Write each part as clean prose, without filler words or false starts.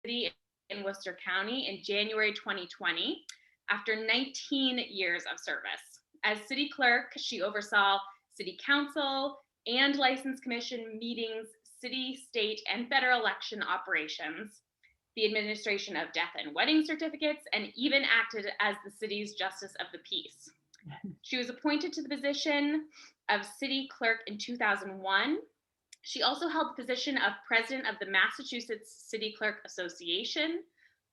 in Worcester County in January 2020 after 19 years of service. As city clerk, she oversaw city council and license commission meetings, city, state, and federal election operations, the administration of death and wedding certificates, and even acted as the city's justice of the peace. She was appointed to the position of city clerk in 2001. She also held the position of president of the Massachusetts City Clerk Association.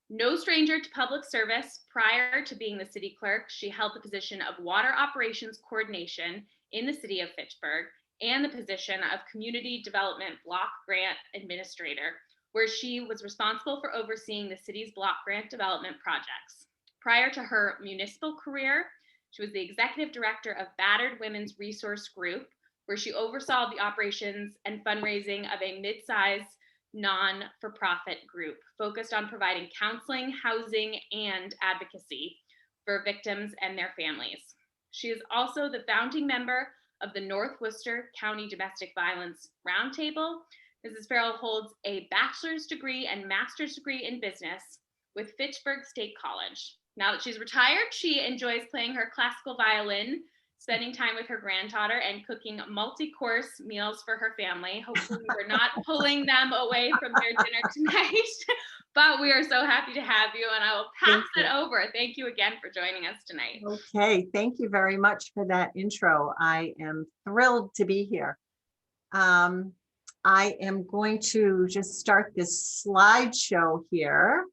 No stranger to public service, prior to being the city clerk, she held the position of water operations coordination in the city of Fitchburg and the position of community development block grant administrator, where she was responsible for overseeing the city's block grant development projects. Prior to her municipal career, she was the executive director of Battered Women's Resource Group, where she oversaw the operations and fundraising of a mid-sized non-for-profit group focused on providing counseling, housing, and advocacy for victims and their families. She is also the founding member of the North Worcester County Domestic Violence Roundtable. Mrs. Farrell holds a bachelor's degree and master's degree in business with Fitchburg State College. Now that she's retired, she enjoys playing her classical violin, spending time with her granddaughter, and cooking multi-course meals for her family. Hopefully we're not pulling them away from their dinner tonight, but we are so happy to have you, and I will pass it over. Thank you again for joining us tonight. Okay, thank you very much for that intro. I am thrilled to be here. I am going to just start this slideshow here.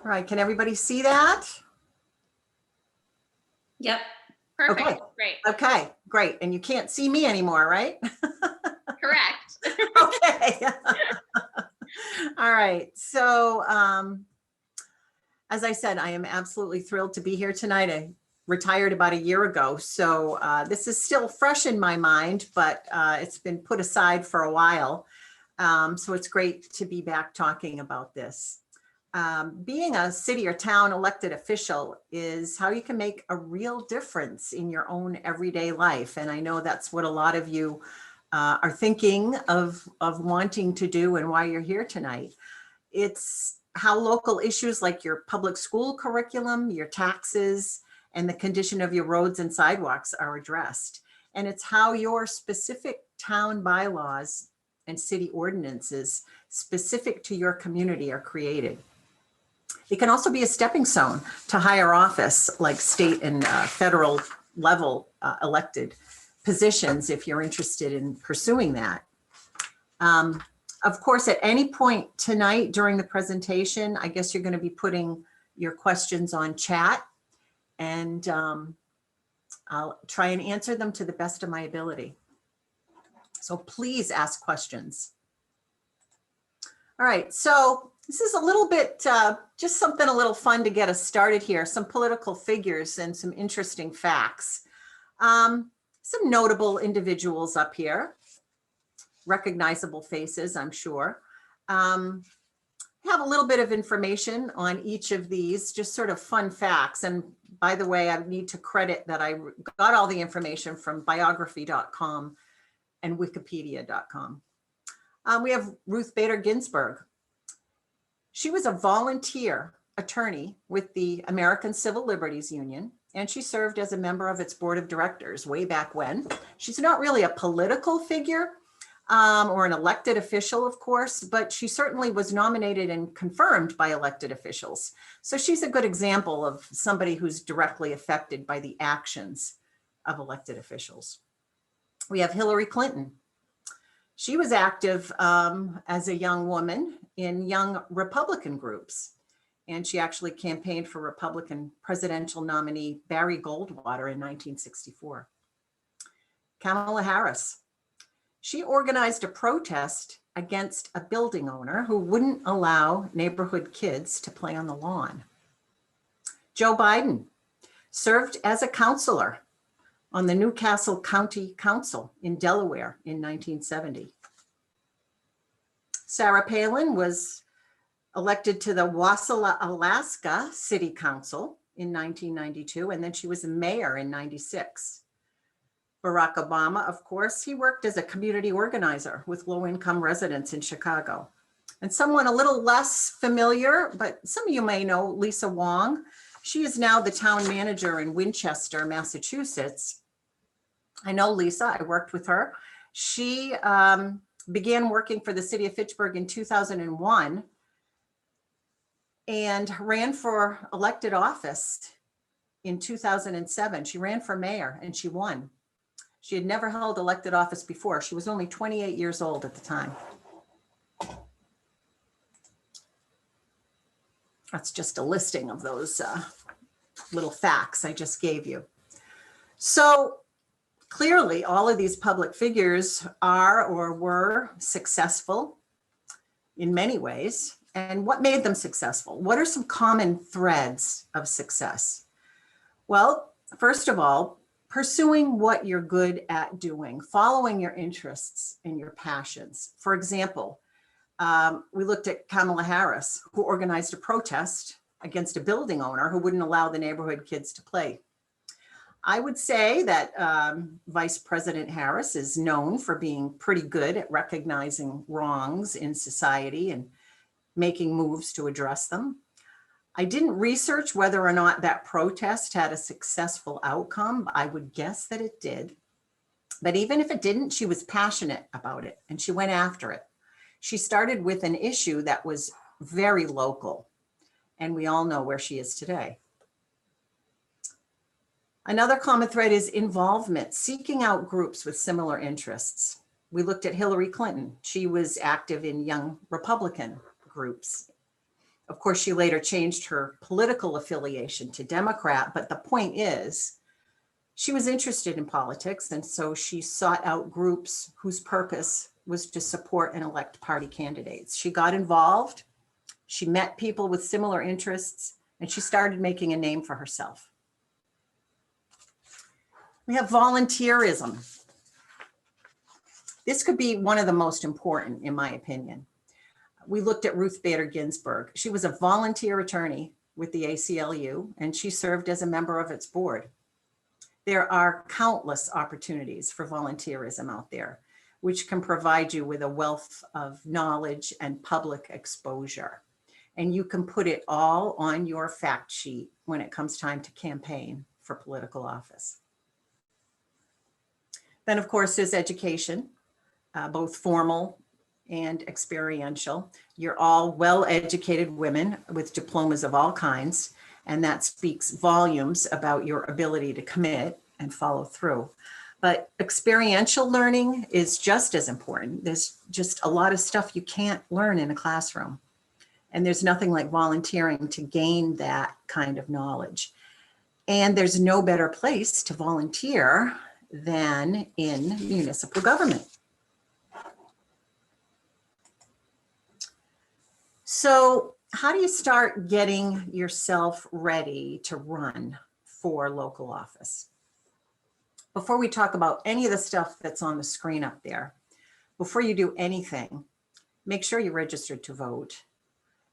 All right, can everybody see that? Yep. Perfect. Okay. Great. Okay, great. And you can't see me anymore, right? Correct. Okay. All right. So, as I said, I am absolutely thrilled to be here tonight. I retired about a year ago, so this is still fresh in my mind, but it's been put aside for a while. So it's great to be back talking about this. Being a city or town elected official is how you can make a real difference in your own everyday life. And I know that's what a lot of you are thinking of wanting to do and why you're here tonight. It's how local issues like your public school curriculum, your taxes, and the condition of your roads and sidewalks are addressed. And it's how your specific town bylaws and city ordinances specific to your community are created. It can also be a stepping stone to higher office like state and federal level elected positions if you're interested in pursuing that. Of course, at any point tonight during the presentation, I guess you're going to be putting your questions on chat, and I'll try and answer them to the best of my ability. So please ask questions. All right, so this is a little bit, just something a little fun to get us started here, some political figures and some interesting facts. Some notable individuals up here. Recognizable faces, I'm sure. Have a little bit of information on each of these, just sort of fun facts. And by the way, I need to credit that I got all the information from biography.com and wikipedia.com. We have Ruth Bader Ginsburg. She was a volunteer attorney with the American Civil Liberties Union, and she served as a member of its board of directors way back when. She's not really a political figure, or an elected official, of course, but she certainly was nominated and confirmed by elected officials. So she's a good example of somebody who's directly affected by the actions of elected officials. We have Hillary Clinton. She was active as a young woman in young Republican groups, and she actually campaigned for Republican presidential nominee Barry Goldwater in 1964. Kamala Harris. She organized a protest against a building owner who wouldn't allow neighborhood kids to play on the lawn. Joe Biden served as a counselor on the Newcastle County Council in Delaware in 1970. Sarah Palin was elected to the Wasilla, Alaska City Council in 1992, and then she was a mayor in 96. Barack Obama, of course, he worked as a community organizer with low-income residents in Chicago. And someone a little less familiar, but some of you may know Lisa Wong. She is now the town manager in Winchester, Massachusetts. I know Lisa, I worked with her. She began working for the city of Fitchburg in 2001 and ran for elected office in 2007. She ran for mayor and she won. She had never held elected office before. She was only 28 years old at the time. That's just a listing of those little facts I just gave you. So clearly, all of these public figures are or were successful in many ways. And what made them successful? What are some common threads of success? Well, first of all, pursuing what you're good at doing, following your interests and your passions. For example, we looked at Kamala Harris, who organized a protest against a building owner who wouldn't allow the neighborhood kids to play. I would say that Vice President Harris is known for being pretty good at recognizing wrongs in society and making moves to address them. I didn't research whether or not that protest had a successful outcome. I would guess that it did. But even if it didn't, she was passionate about it and she went after it. She started with an issue that was very local, and we all know where she is today. Another common thread is involvement, seeking out groups with similar interests. We looked at Hillary Clinton. She was active in young Republican groups. Of course, she later changed her political affiliation to Democrat, but the point is, she was interested in politics, and so she sought out groups whose purpose was to support and elect party candidates. She got involved, she met people with similar interests, and she started making a name for herself. We have volunteerism. This could be one of the most important, in my opinion. We looked at Ruth Bader Ginsburg. She was a volunteer attorney with the ACLU, and she served as a member of its board. There are countless opportunities for volunteerism out there, which can provide you with a wealth of knowledge and public exposure. And you can put it all on your fact sheet when it comes time to campaign for political office. Then, of course, there's education, both formal and experiential. You're all well-educated women with diplomas of all kinds, and that speaks volumes about your ability to commit and follow through. But experiential learning is just as important. There's just a lot of stuff you can't learn in a classroom. And there's nothing like volunteering to gain that kind of knowledge. And there's no better place to volunteer than in municipal government. So how do you start getting yourself ready to run for local office? Before we talk about any of the stuff that's on the screen up there, before you do anything, make sure you're registered to vote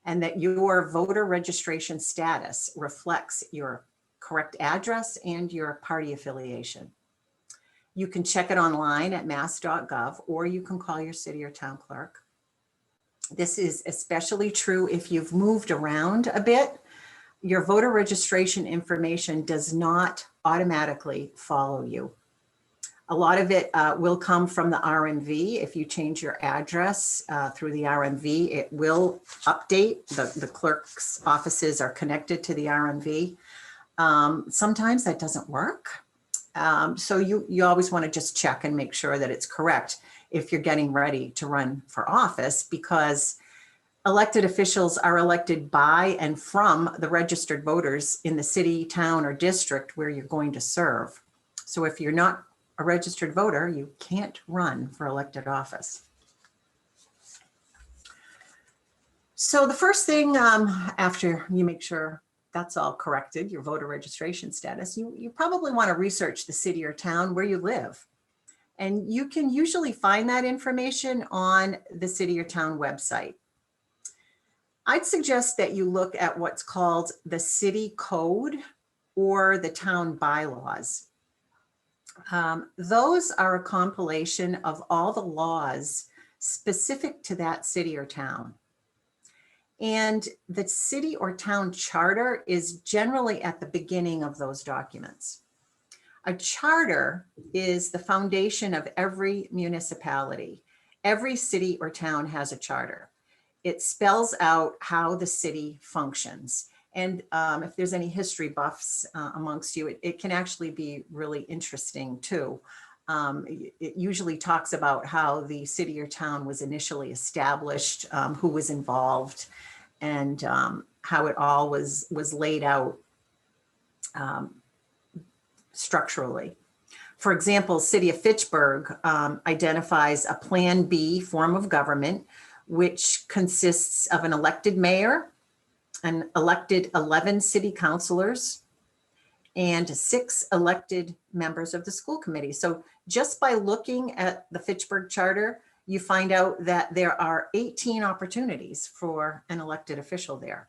and that your voter registration status reflects your correct address and your party affiliation. You can check it online at mass.gov, or you can call your city or town clerk. This is especially true if you've moved around a bit. Your voter registration information does not automatically follow you. A lot of it will come from the RMV. If you change your address through the RMV, it will update. The clerk's offices are connected to the RMV. Sometimes that doesn't work. So you always want to just check and make sure that it's correct if you're getting ready to run for office, because elected officials are elected by and from the registered voters in the city, town, or district where you're going to serve. So if you're not a registered voter, you can't run for elected office. So the first thing after you make sure that's all corrected, your voter registration status, you probably want to research the city or town where you live. And you can usually find that information on the city or town website. I'd suggest that you look at what's called the city code or the town bylaws. Those are a compilation of all the laws specific to that city or town. And the city or town charter is generally at the beginning of those documents. A charter is the foundation of every municipality. Every city or town has a charter. It spells out how the city functions. And if there's any history buffs amongst you, it can actually be really interesting too. It usually talks about how the city or town was initially established, who was involved, and how it all was laid out structurally. For example, City of Fitchburg identifies a Plan B form of government, which consists of an elected mayor, an elected 11 city councilors, and 6 elected members of the school committee. So just by looking at the Fitchburg Charter, you find out that there are 18 opportunities for an elected official there.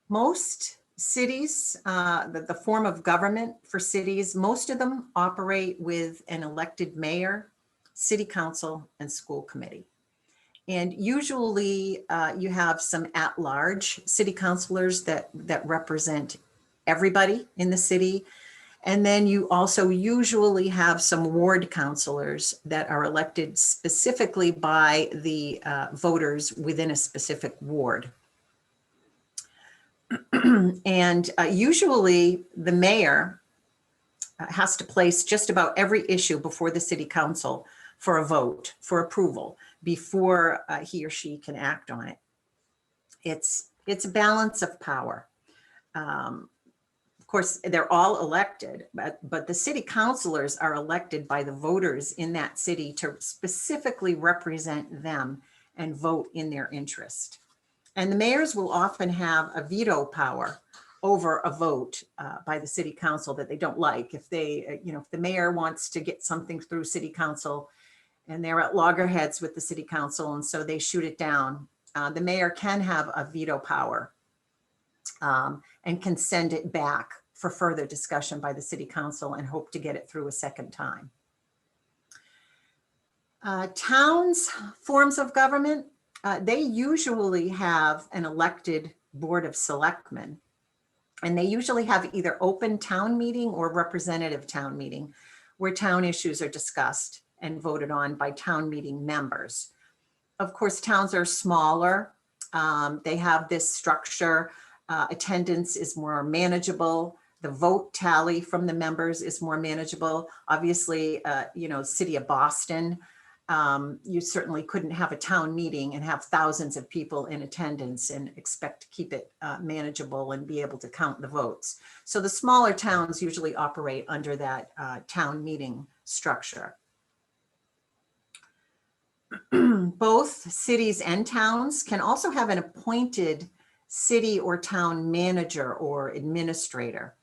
Most cities, the form of government for cities, most of them operate with an elected mayor, city council, and school committee. And usually you have some at-large city councilors that represent everybody in the city. And then you also usually have some ward councilors that are elected specifically by the voters within a specific ward. And usually the mayor has to place just about every issue before the city council for a vote, for approval, before he or she can act on it. It's a balance of power. Of course, they're all elected, but the city councilors are elected by the voters in that city to specifically represent them and vote in their interest. And the mayors will often have a veto power over a vote by the city council that they don't like. If they, if the mayor wants to get something through city council and they're at loggerheads with the city council, and so they shoot it down, the mayor can have a veto power and can send it back for further discussion by the city council and hope to get it through a second time. Towns' forms of government, they usually have an elected board of selectmen, and they usually have either open town meeting or representative town meeting where town issues are discussed and voted on by town meeting members. Of course, towns are smaller. They have this structure. Attendance is more manageable. The vote tally from the members is more manageable. Obviously, City of Boston, you certainly couldn't have a town meeting and have thousands of people in attendance and expect to keep it manageable and be able to count the votes. So the smaller towns usually operate under that town meeting structure. Both cities and towns can also have an appointed city or town manager or administrator.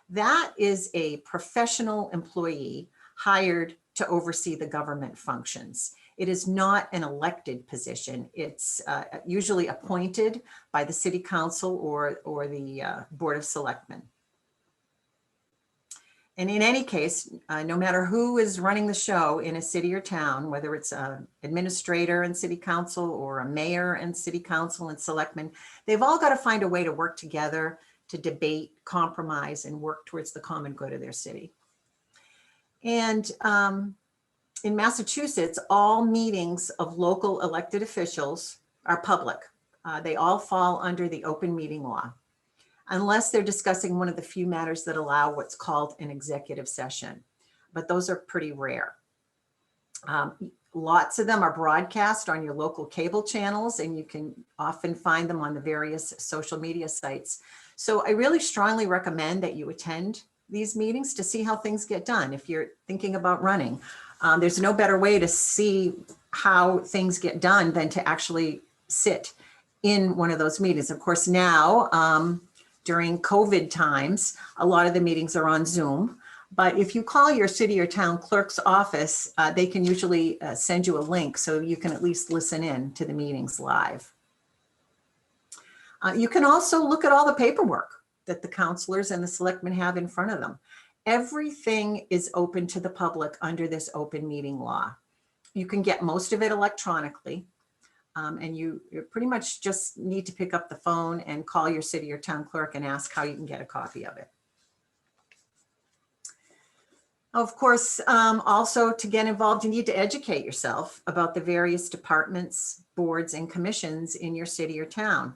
That is a professional employee hired to oversee the government functions. It is not an elected position. It's usually appointed by the city council or the board of selectmen. And in any case, no matter who is running the show in a city or town, whether it's an administrator and city council or a mayor and city council and selectmen, they've all got to find a way to work together to debate, compromise, and work towards the common good of their city. And in Massachusetts, all meetings of local elected officials are public. They all fall under the open meeting law, unless they're discussing one of the few matters that allow what's called an executive session. But those are pretty rare. Lots of them are broadcast on your local cable channels, and you can often find them on the various social media sites. So I really strongly recommend that you attend these meetings to see how things get done. If you're thinking about running, there's no better way to see how things get done than to actually sit in one of those meetings. Of course, now, during COVID times, a lot of the meetings are on Zoom. But if you call your city or town clerk's office, they can usually send you a link so you can at least listen in to the meetings live. You can also look at all the paperwork that the counselors and the selectmen have in front of them. Everything is open to the public under this open meeting law. You can get most of it electronically. And you pretty much just need to pick up the phone and call your city or town clerk and ask how you can get a copy of it. Of course, also to get involved, you need to educate yourself about the various departments, boards, and commissions in your city or town.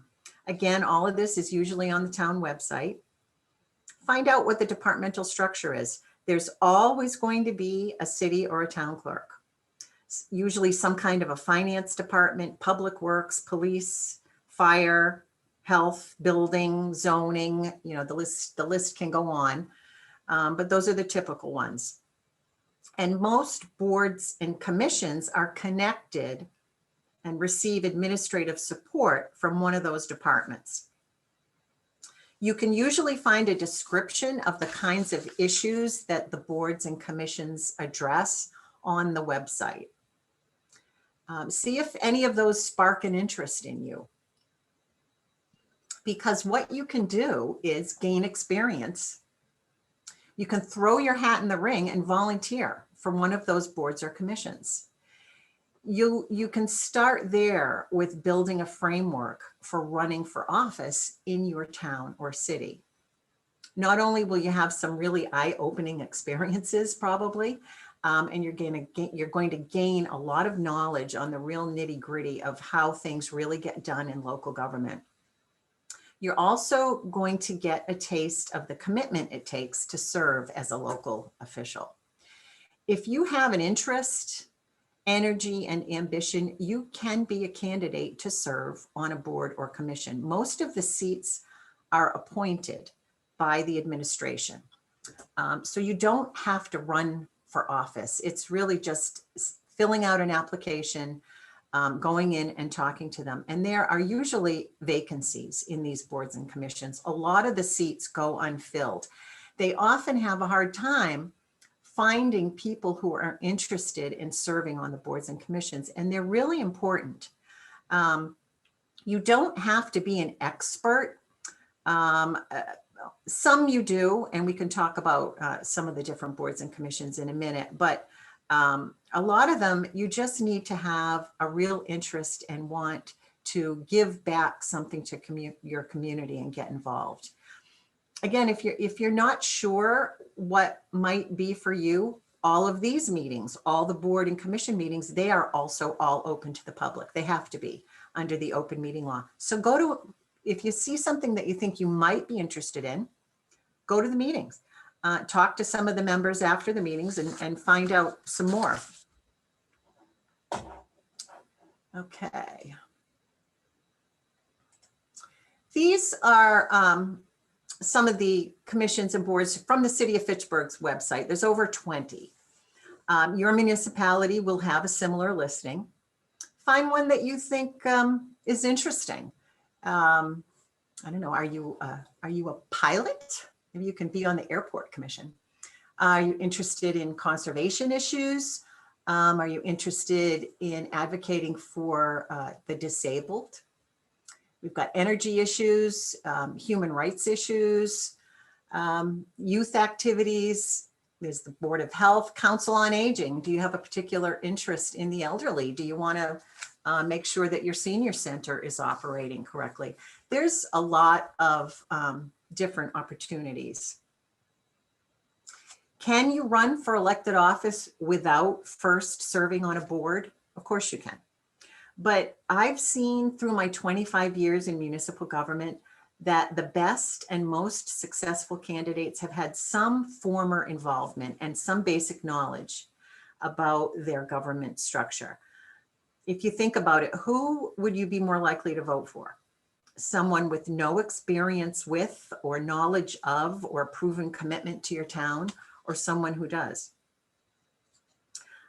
Again, all of this is usually on the town website. Find out what the departmental structure is. There's always going to be a city or a town clerk. Usually some kind of a finance department, public works, police, fire, health, building, zoning, you know, the list can go on. But those are the typical ones. And most boards and commissions are connected and receive administrative support from one of those departments. You can usually find a description of the kinds of issues that the boards and commissions address on the website. See if any of those spark an interest in you. Because what you can do is gain experience. You can throw your hat in the ring and volunteer for one of those boards or commissions. You can start there with building a framework for running for office in your town or city. Not only will you have some really eye-opening experiences probably, and you're going to gain a lot of knowledge on the real nitty-gritty of how things really get done in local government. You're also going to get a taste of the commitment it takes to serve as a local official. If you have an interest, energy, and ambition, you can be a candidate to serve on a board or commission. Most of the seats are appointed by the administration. So you don't have to run for office. It's really just filling out an application, going in and talking to them. And there are usually vacancies in these boards and commissions. A lot of the seats go unfilled. They often have a hard time finding people who are interested in serving on the boards and commissions, and they're really important. You don't have to be an expert. Some you do, and we can talk about some of the different boards and commissions in a minute, but a lot of them, you just need to have a real interest and want to give back something to your community and get involved. Again, if you're not sure what might be for you, all of these meetings, all the board and commission meetings, they are also all open to the public. They have to be under the open meeting law. So if you see something that you think you might be interested in, go to the meetings. Talk to some of the members after the meetings and find out some more. Okay. These are some of the commissions and boards from the City of Fitchburg's website. There's over 20. Your municipality will have a similar listing. Find one that you think is interesting. I don't know, are you a pilot? Maybe you can be on the airport commission. Are you interested in conservation issues? Are you interested in advocating for the disabled? We've got energy issues, human rights issues, youth activities. There's the Board of Health, Council on Aging. Do you have a particular interest in the elderly? Do you want to make sure that your senior center is operating correctly? There's a lot of different opportunities. Can you run for elected office without first serving on a board? Of course you can. But I've seen through my 25 years in municipal government that the best and most successful candidates have had some former involvement and some basic knowledge about their government structure. If you think about it, who would you be more likely to vote for? Someone with no experience with or knowledge of or proven commitment to your town, or someone who does?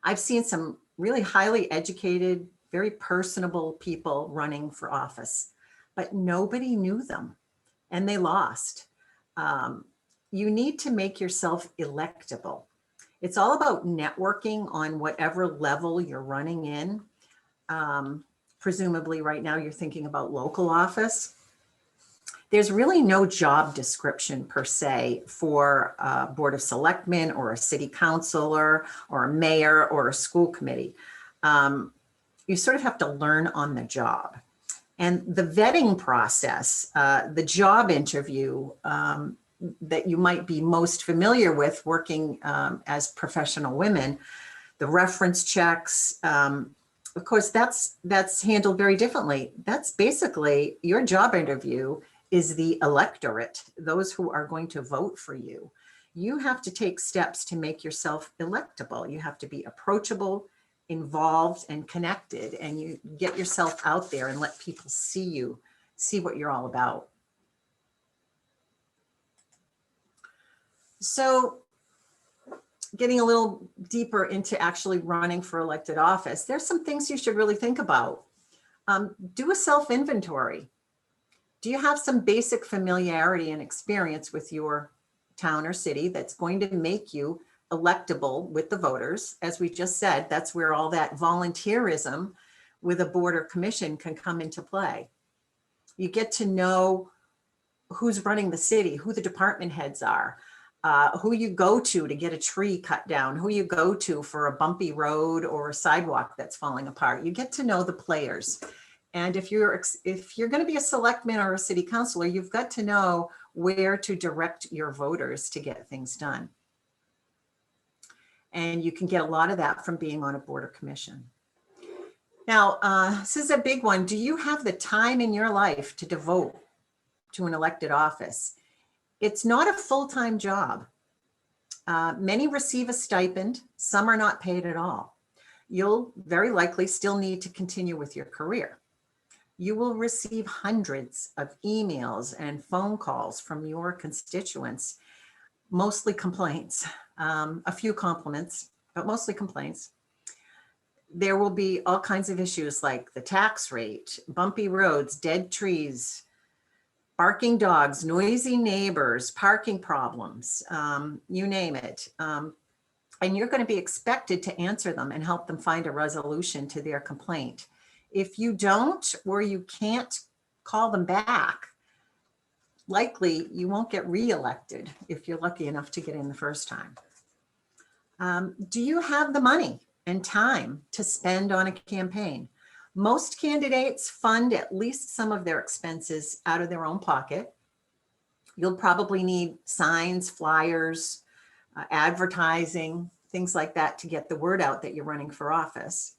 I've seen some really highly educated, very personable people running for office, but nobody knew them and they lost. You need to make yourself electable. It's all about networking on whatever level you're running in. Presumably right now you're thinking about local office. There's really no job description per se for a Board of Selectmen or a city councilor or a mayor or a school committee. You sort of have to learn on the job. And the vetting process, the job interview that you might be most familiar with working as professional women, the reference checks, of course, that's handled very differently. That's basically your job interview is the electorate, those who are going to vote for you. You have to take steps to make yourself electable. You have to be approachable, involved, and connected, and you get yourself out there and let people see you, see what you're all about. So getting a little deeper into actually running for elected office, there's some things you should really think about. Do a self-inventory. Do you have some basic familiarity and experience with your town or city that's going to make you electable with the voters? As we just said, that's where all that volunteerism with a board or commission can come into play. You get to know who's running the city, who the department heads are, who you go to get a tree cut down, who you go to for a bumpy road or a sidewalk that's falling apart. You get to know the players. And if you're going to be a selectman or a city councilor, you've got to know where to direct your voters to get things done. And you can get a lot of that from being on a board or commission. Now, this is a big one. Do you have the time in your life to devote to an elected office? It's not a full-time job. Many receive a stipend. Some are not paid at all. You'll very likely still need to continue with your career. You will receive hundreds of emails and phone calls from your constituents, mostly complaints, a few compliments, but mostly complaints. There will be all kinds of issues like the tax rate, bumpy roads, dead trees, barking dogs, noisy neighbors, parking problems, you name it. And you're going to be expected to answer them and help them find a resolution to their complaint. If you don't, or you can't call them back, likely you won't get reelected if you're lucky enough to get in the first time. Do you have the money and time to spend on a campaign? Most candidates fund at least some of their expenses out of their own pocket. You'll probably need signs, flyers, advertising, things like that to get the word out that you're running for office.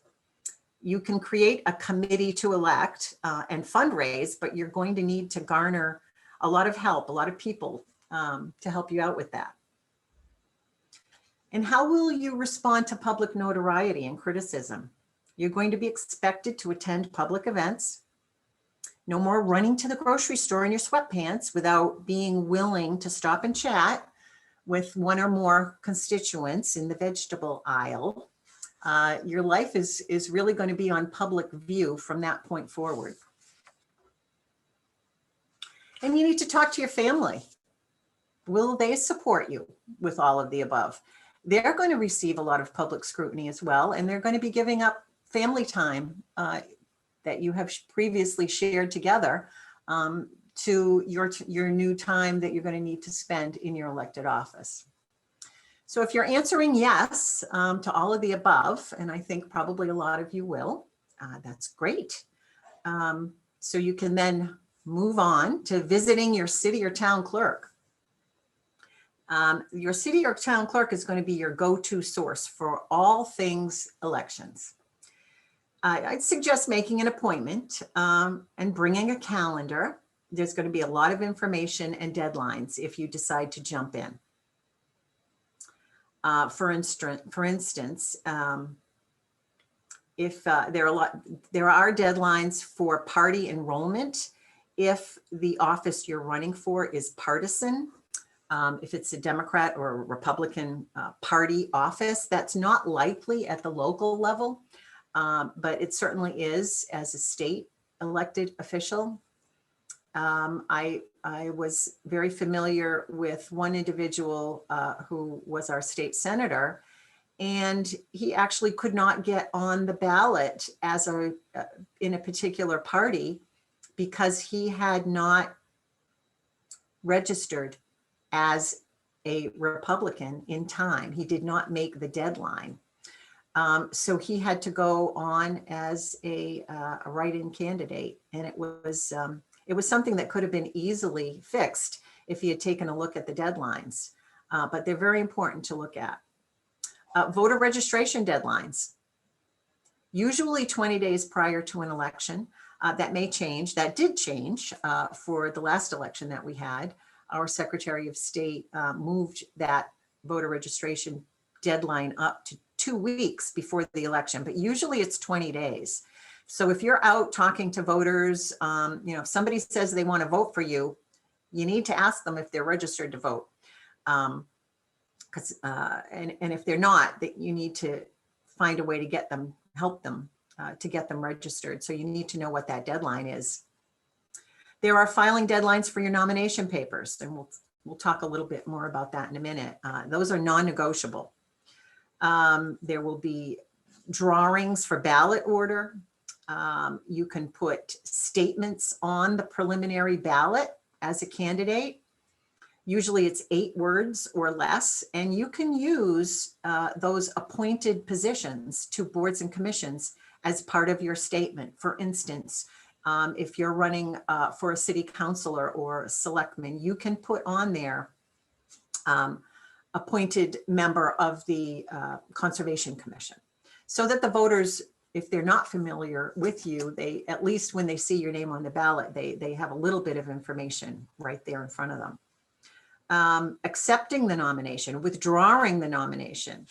You can create a committee to elect and fundraise, but you're going to need to garner a lot of help, a lot of people to help you out with that. And how will you respond to public notoriety and criticism? You're going to be expected to attend public events. No more running to the grocery store in your sweatpants without being willing to stop and chat with one or more constituents in the vegetable aisle. Your life is really going to be on public view from that point forward. And you need to talk to your family. Will they support you with all of the above? They're going to receive a lot of public scrutiny as well, and they're going to be giving up family time that you have previously shared together to your new time that you're going to need to spend in your elected office. So if you're answering yes to all of the above, and I think probably a lot of you will, that's great. So you can then move on to visiting your city or town clerk. Your city or town clerk is going to be your go-to source for all things elections. I'd suggest making an appointment and bringing a calendar. There's going to be a lot of information and deadlines if you decide to jump in. For instance, if there are deadlines for party enrollment, if the office you're running for is partisan, if it's a Democrat or a Republican party office, that's not likely at the local level, but it certainly is as a state elected official. I was very familiar with one individual who was our state senator, and he actually could not get on the ballot in a particular party because he had not registered as a Republican in time. He did not make the deadline. So he had to go on as a write-in candidate, and it was something that could have been easily fixed if he had taken a look at the deadlines. But they're very important to look at. Voter registration deadlines, usually 20 days prior to an election. That may change. That did change for the last election that we had. Our Secretary of State moved that voter registration deadline up to 2 weeks before the election, but usually it's 20 days. So if you're out talking to voters, if somebody says they want to vote for you, you need to ask them if they're registered to vote. And if they're not, that you need to find a way to get them, help them to get them registered. So you need to know what that deadline is. There are filing deadlines for your nomination papers, and we'll talk a little bit more about that in a minute. Those are non-negotiable. There will be drawings for ballot order. You can put statements on the preliminary ballot as a candidate. Usually it's 8 words or less, and you can use those appointed positions to boards and commissions as part of your statement. For instance, if you're running for a city councilor or selectman, you can put on there appointed member of the Conservation Commission, so that the voters, if they're not familiar with you, they, at least when they see your name on the ballot, they have a little bit of information right there in front of them. Accepting the nomination, withdrawing the nomination,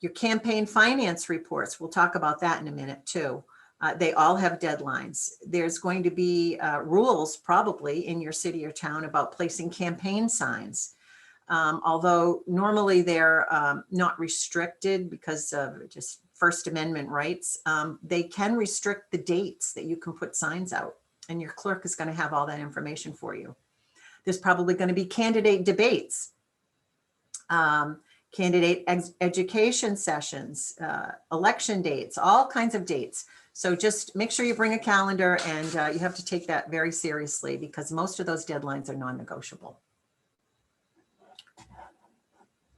your campaign finance reports, we'll talk about that in a minute too. They all have deadlines. There's going to be rules probably in your city or town about placing campaign signs. Although normally they're not restricted because of just First Amendment rights, they can restrict the dates that you can put signs out, and your clerk is going to have all that information for you. There's probably going to be candidate debates, candidate education sessions, election dates, all kinds of dates. So just make sure you bring a calendar, and you have to take that very seriously because most of those deadlines are non-negotiable.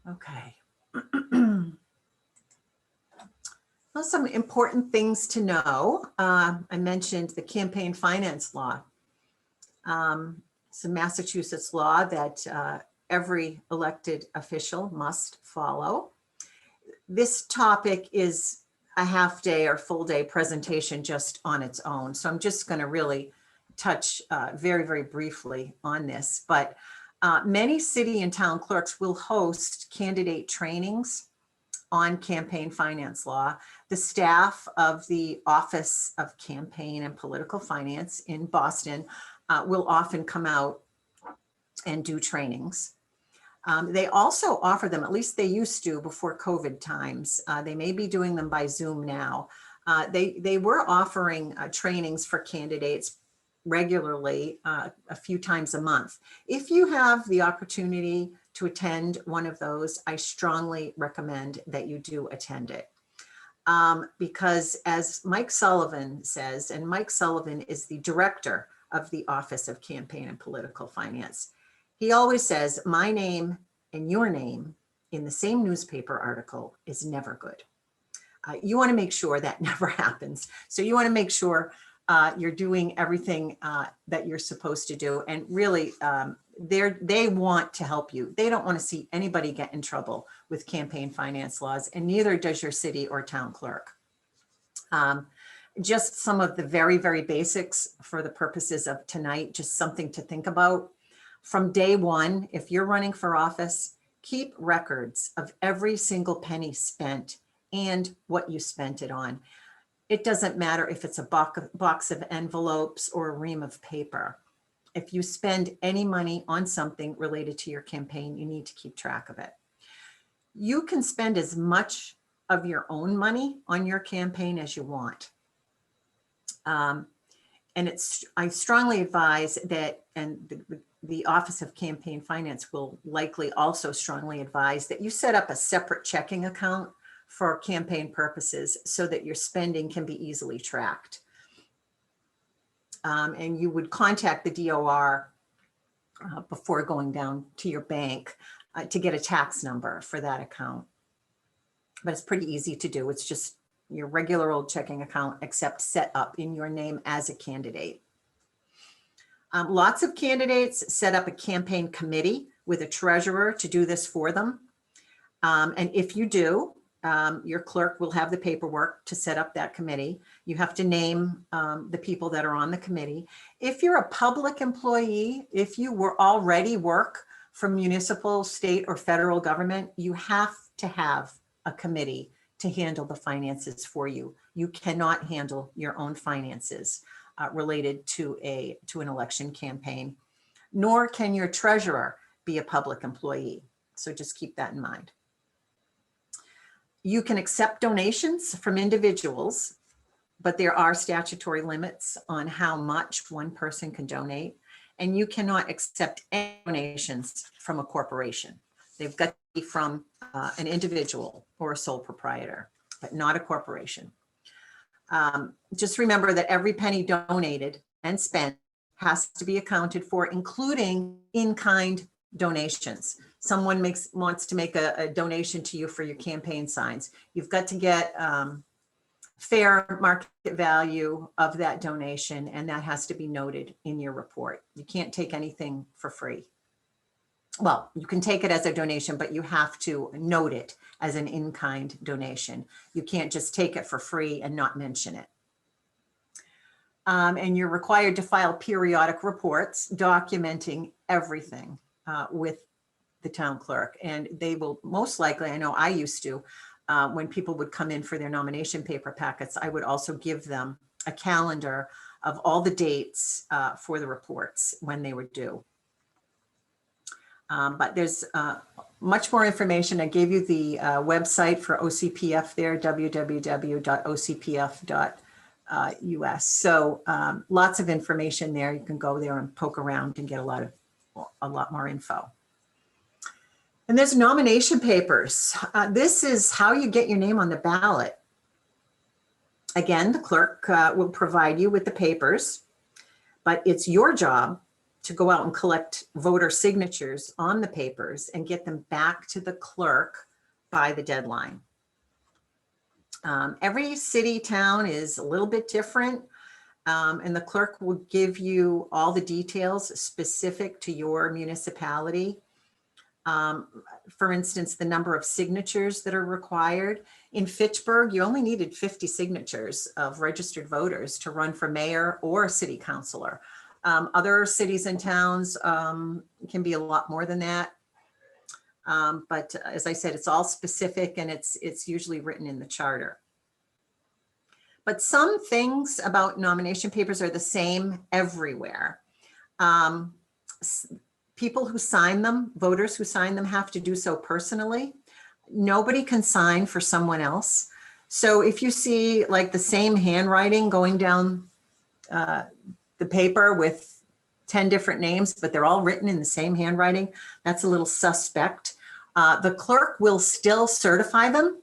Okay. Well, some important things to know. I mentioned the campaign finance law. It's a Massachusetts law that every elected official must follow. This topic is a half day or full day presentation just on its own. So I'm just going to really touch very, very briefly on this. But many city and town clerks will host candidate trainings on campaign finance law. The staff of the Office of Campaign and Political Finance in Boston will often come out and do trainings. They also offer them, at least they used to before COVID times. They may be doing them by Zoom now. They were offering trainings for candidates regularly a few times a month. If you have the opportunity to attend one of those, I strongly recommend that you do attend it. Because as Mike Sullivan says, and Mike Sullivan is the director of the Office of Campaign and Political Finance, he always says, my name and your name in the same newspaper article is never good. You want to make sure that never happens. So you want to make sure you're doing everything that you're supposed to do. And really, they want to help you. They don't want to see anybody get in trouble with campaign finance laws, and neither does your city or town clerk. Just some of the very, very basics for the purposes of tonight, just something to think about. From day one, if you're running for office, keep records of every single penny spent and what you spent it on. It doesn't matter if it's a box of envelopes or a ream of paper. If you spend any money on something related to your campaign, you need to keep track of it. You can spend as much of your own money on your campaign as you want. And I strongly advise that, and the Office of Campaign Finance will likely also strongly advise that you set up a separate checking account for campaign purposes so that your spending can be easily tracked. And you would contact the DOR before going down to your bank to get a tax number for that account. But it's pretty easy to do. It's just your regular old checking account, except set up in your name as a candidate. Lots of candidates set up a campaign committee with a treasurer to do this for them. And if you do, your clerk will have the paperwork to set up that committee. You have to name the people that are on the committee. If you're a public employee, if you were already work for municipal, state, or federal government, you have to have a committee to handle the finances for you. You cannot handle your own finances related to an election campaign, nor can your treasurer be a public employee. So just keep that in mind. You can accept donations from individuals, but there are statutory limits on how much one person can donate. And you cannot accept any donations from a corporation. They've got to be from an individual or a sole proprietor, but not a corporation. Just remember that every penny donated and spent has to be accounted for, including in-kind donations. Someone wants to make a donation to you for your campaign signs. You've got to get fair market value of that donation, and that has to be noted in your report. You can't take anything for free. Well, you can take it as a donation, but you have to note it as an in-kind donation. You can't just take it for free and not mention it. And you're required to file periodic reports documenting everything with the town clerk. And they will most likely, I know I used to, when people would come in for their nomination paper packets, I would also give them a calendar of all the dates for the reports when they were due. But there's much more information. I gave you the website for OCPF there, www.ocpf.us. So lots of information there. You can go there and poke around and get a lot more info. And there's nomination papers. This is how you get your name on the ballot. Again, the clerk will provide you with the papers, but it's your job to go out and collect voter signatures on the papers and get them back to the clerk by the deadline. Every city, town is a little bit different, and the clerk will give you all the details specific to your municipality. For instance, the number of signatures that are required. In Fitchburg, you only needed 50 signatures of registered voters to run for mayor or city councilor. Other cities and towns can be a lot more than that. But as I said, it's all specific, and it's usually written in the charter. But some things about nomination papers are the same everywhere. People who sign them, voters who sign them, have to do so personally. Nobody can sign for someone else. So if you see like the same handwriting going down the paper with 10 different names, but they're all written in the same handwriting, that's a little suspect. The clerk will still certify them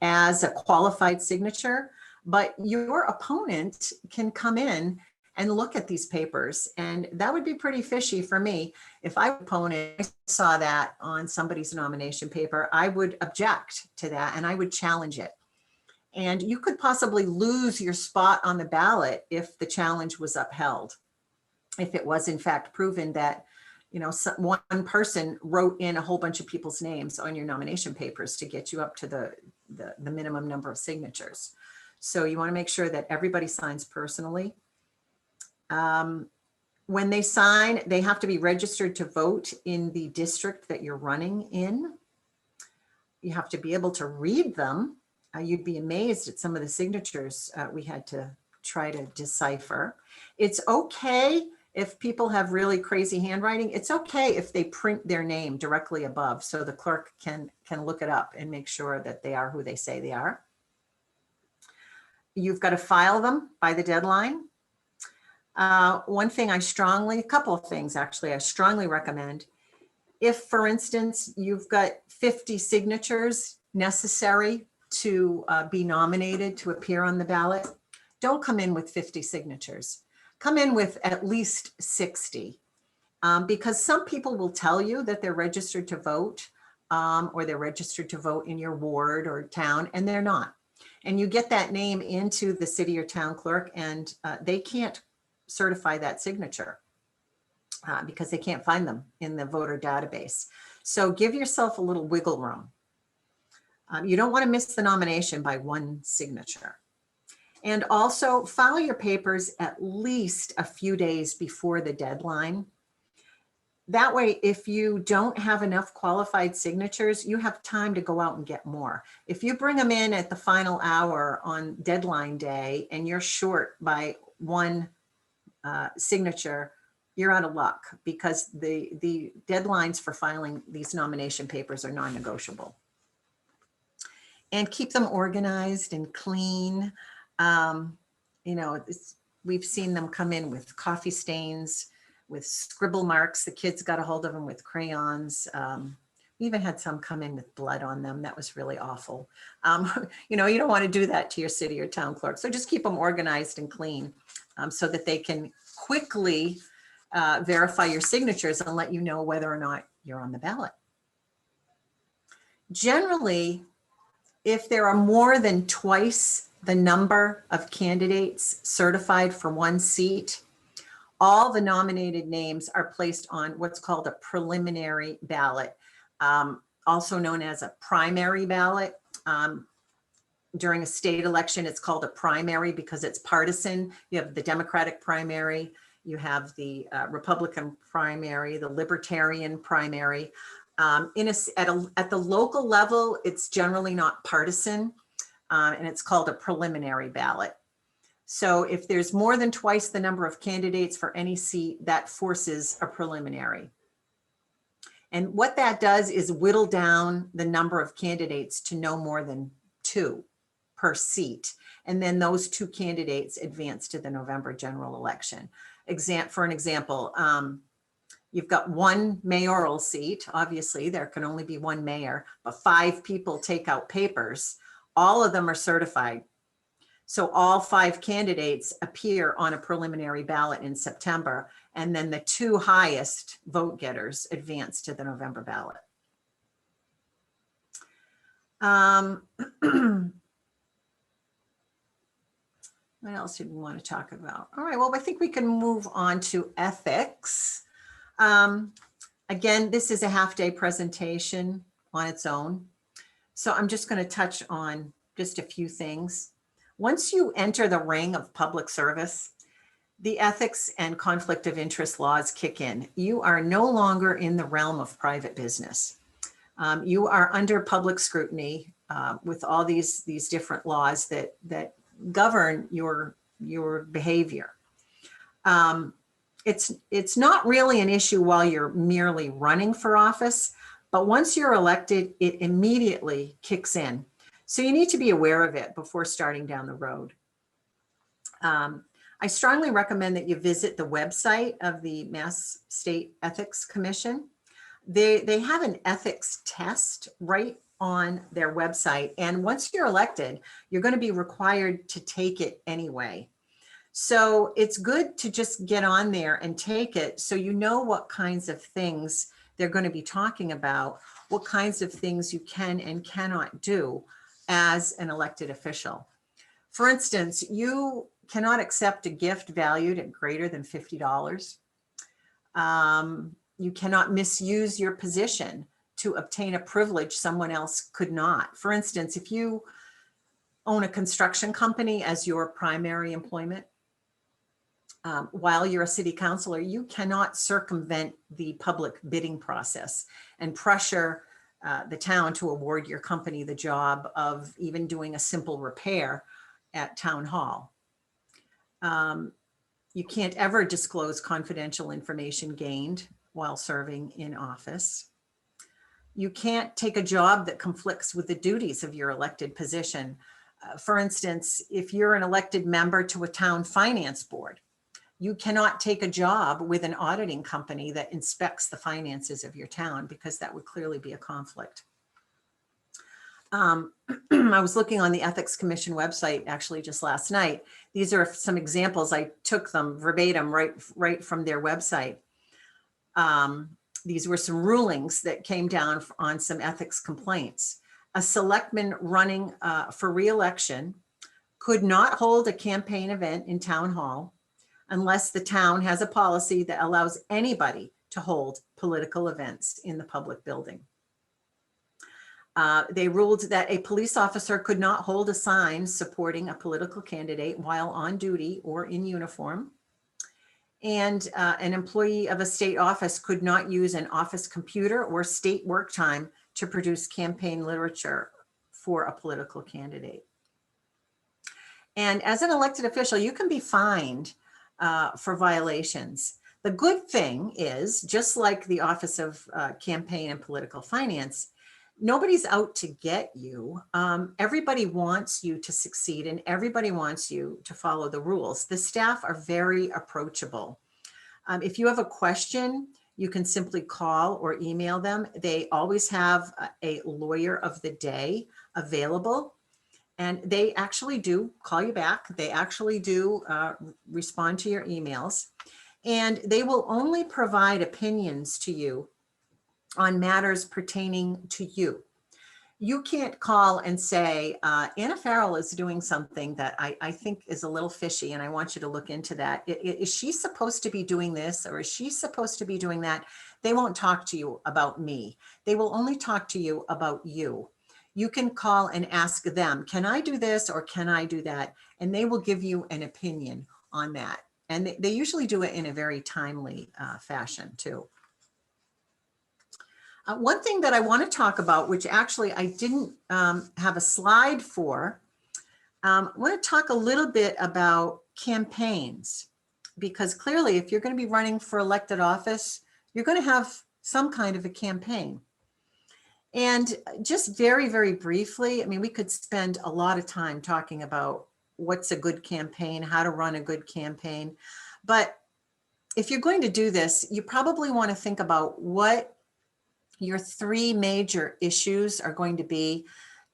as a qualified signature, but your opponent can come in and look at these papers. And that would be pretty fishy for me. If I opponent saw that on somebody's nomination paper, I would object to that and I would challenge it. And you could possibly lose your spot on the ballot if the challenge was upheld. If it was in fact proven that, you know, one person wrote in a whole bunch of people's names on your nomination papers to get you up to the minimum number of signatures. So you want to make sure that everybody signs personally. When they sign, they have to be registered to vote in the district that you're running in. You have to be able to read them. You'd be amazed at some of the signatures we had to try to decipher. It's okay if people have really crazy handwriting. It's okay if they print their name directly above so the clerk can look it up and make sure that they are who they say they are. You've got to file them by the deadline. One thing a couple of things actually, I strongly recommend. If, for instance, you've got 50 signatures necessary to be nominated to appear on the ballot, don't come in with 50 signatures. Come in with at least 60. because some people will tell you that they're registered to vote, or they're registered to vote in your ward or town, and they're not. And you get that name into the city or town clerk, and they can't certify that signature because they can't find them in the voter database. So give yourself a little wiggle room. You don't want to miss the nomination by one signature. And also file your papers at least a few days before the deadline. That way, if you don't have enough qualified signatures, you have time to go out and get more. If you bring them in at the final hour on deadline day and you're short by one signature, you're out of luck, because the deadlines for filing these nomination papers are non-negotiable. And keep them organized and clean. You know, we've seen them come in with coffee stains, with scribble marks. The kids got a hold of them with crayons. We even had some come in with blood on them. That was really awful. You know, you don't want to do that to your city or town clerk. So just keep them organized and clean, so that they can quickly verify your signatures and let you know whether or not you're on the ballot. Generally, if there are more than twice the number of candidates certified for one seat, all the nominated names are placed on what's called a preliminary ballot, also known as a primary ballot. During a state election, it's called a primary because it's partisan. You have the Democratic primary, you have the Republican primary, the Libertarian primary. At the local level, it's generally not partisan, and it's called a preliminary ballot. So if there's more than twice the number of candidates for any seat, that forces a preliminary. And what that does is whittle down the number of candidates to no more than 2 per seat. And then those 2 candidates advance to the November general election. For an example, you've got 1 mayoral seat. Obviously, there can only be 1 mayor, but 5 people take out papers. All of them are certified. So all 5 candidates appear on a preliminary ballot in September, and then the 2 highest vote getters advance to the November ballot. What else did we want to talk about? All right, well, I think we can move on to ethics. Again, this is a half-day presentation on its own. So I'm just going to touch on just a few things. Once you enter the ring of public service, the ethics and conflict of interest laws kick in. You are no longer in the realm of private business. You are under public scrutiny with all these different laws that govern your behavior. It's not really an issue while you're merely running for office, but once you're elected, it immediately kicks in. So you need to be aware of it before starting down the road. I strongly recommend that you visit the website of the Mass State Ethics Commission. They have an ethics test right on their website. And once you're elected, you're going to be required to take it anyway. So it's good to just get on there and take it so you know what kinds of things they're going to be talking about, what kinds of things you can and cannot do as an elected official. For instance, you cannot accept a gift valued at greater than $50. You cannot misuse your position to obtain a privilege someone else could not. For instance, if you own a construction company as your primary employment, while you're a city councilor, you cannot circumvent the public bidding process and pressure the town to award your company the job of even doing a simple repair at town hall. You can't ever disclose confidential information gained while serving in office. You can't take a job that conflicts with the duties of your elected position. For instance, if you're an elected member to a town finance board, you cannot take a job with an auditing company that inspects the finances of your town, because that would clearly be a conflict. I was looking on the Ethics Commission website actually just last night. These are some examples. I took them verbatim right from their website. These were some rulings that came down on some ethics complaints. A selectman running for re-election could not hold a campaign event in town hall unless the town has a policy that allows anybody to hold political events in the public building. They ruled that a police officer could not hold a sign supporting a political candidate while on duty or in uniform. And an employee of a state office could not use an office computer or state work time to produce campaign literature for a political candidate. And as an elected official, you can be fined for violations. The good thing is, just like the Office of Campaign and Political Finance, nobody's out to get you. Everybody wants you to succeed and everybody wants you to follow the rules. The staff are very approachable. If you have a question, you can simply call or email them. They always have a lawyer of the day available, and they actually do call you back. They actually do respond to your emails, and they will only provide opinions to you on matters pertaining to you. You can't call and say, Anna Farrell is doing something that I think is a little fishy and I want you to look into that. Is she supposed to be doing this or is she supposed to be doing that? They won't talk to you about me. They will only talk to you about you. You can call and ask them, can I do this or can I do that? And they will give you an opinion on that. And they usually do it in a very timely fashion too. One thing that I want to talk about, which actually I didn't have a slide for, I want to talk a little bit about campaigns, because clearly if you're going to be running for elected office, you're going to have some kind of a campaign. And just very, very briefly, I mean, we could spend a lot of time talking about what's a good campaign, how to run a good campaign. But if you're going to do this, you probably want to think about what your three major issues are going to be.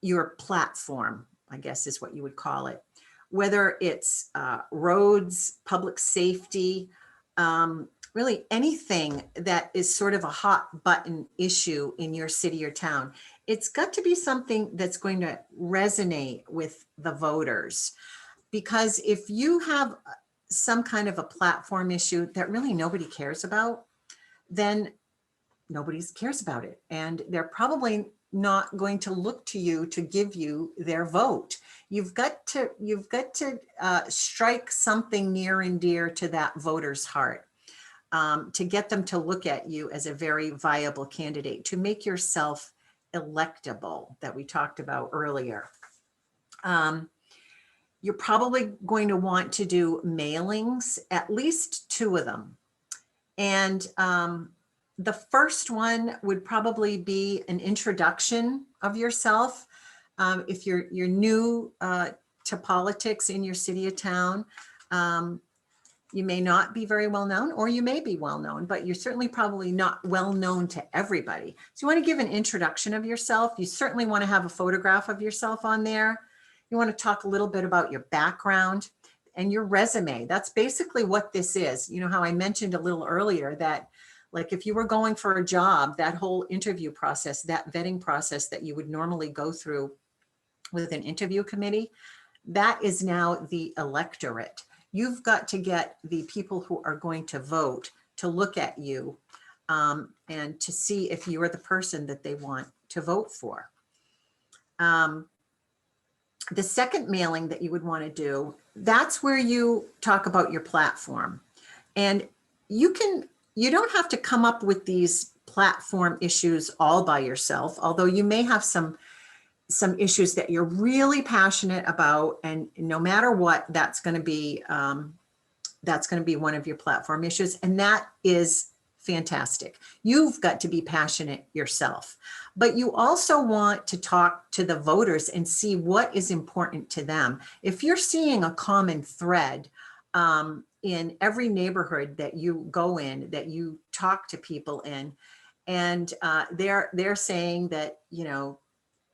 Your platform, I guess is what you would call it. Whether it's roads, public safety, really anything that is sort of a hot button issue in your city or town. It's got to be something that's going to resonate with the voters. Because if you have some kind of a platform issue that really nobody cares about, then nobody cares about it. And they're probably not going to look to you to give you their vote. You've got to strike something near and dear to that voter's heart to get them to look at you as a very viable candidate, to make yourself electable that we talked about earlier. You're probably going to want to do mailings, at least 2 of them. And the first one would probably be an introduction of yourself. If you're new to politics in your city or town, you may not be very well known, or you may be well known, but you're certainly probably not well known to everybody. So you want to give an introduction of yourself. You certainly want to have a photograph of yourself on there. You want to talk a little bit about your background and your resume. That's basically what this is. You know how I mentioned a little earlier that, like, if you were going for a job, that whole interview process, that vetting process that you would normally go through with an interview committee, that is now the electorate. You've got to get the people who are going to vote to look at you and to see if you are the person that they want to vote for. The second mailing that you would want to do, that's where you talk about your platform. And you don't have to come up with these platform issues all by yourself, although you may have some issues that you're really passionate about, and no matter what, that's going to be one of your platform issues, and that is fantastic. You've got to be passionate yourself, but you also want to talk to the voters and see what is important to them. If you're seeing a common thread in every neighborhood that you go in, that you talk to people in, and they're saying that, you know,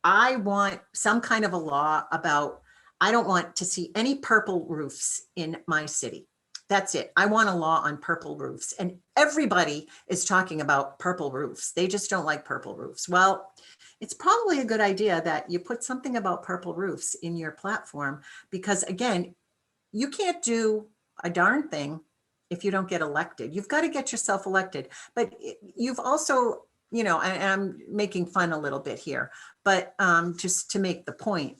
I want some kind of a law about, I don't want to see any purple roofs in my city. That's it. I want a law on purple roofs. And everybody is talking about purple roofs. They just don't like purple roofs. Well, it's probably a good idea that you put something about purple roofs in your platform, because again, you can't do a darn thing if you don't get elected. You've got to get yourself elected. But you've also, and I'm making fun a little bit here, but just to make the point,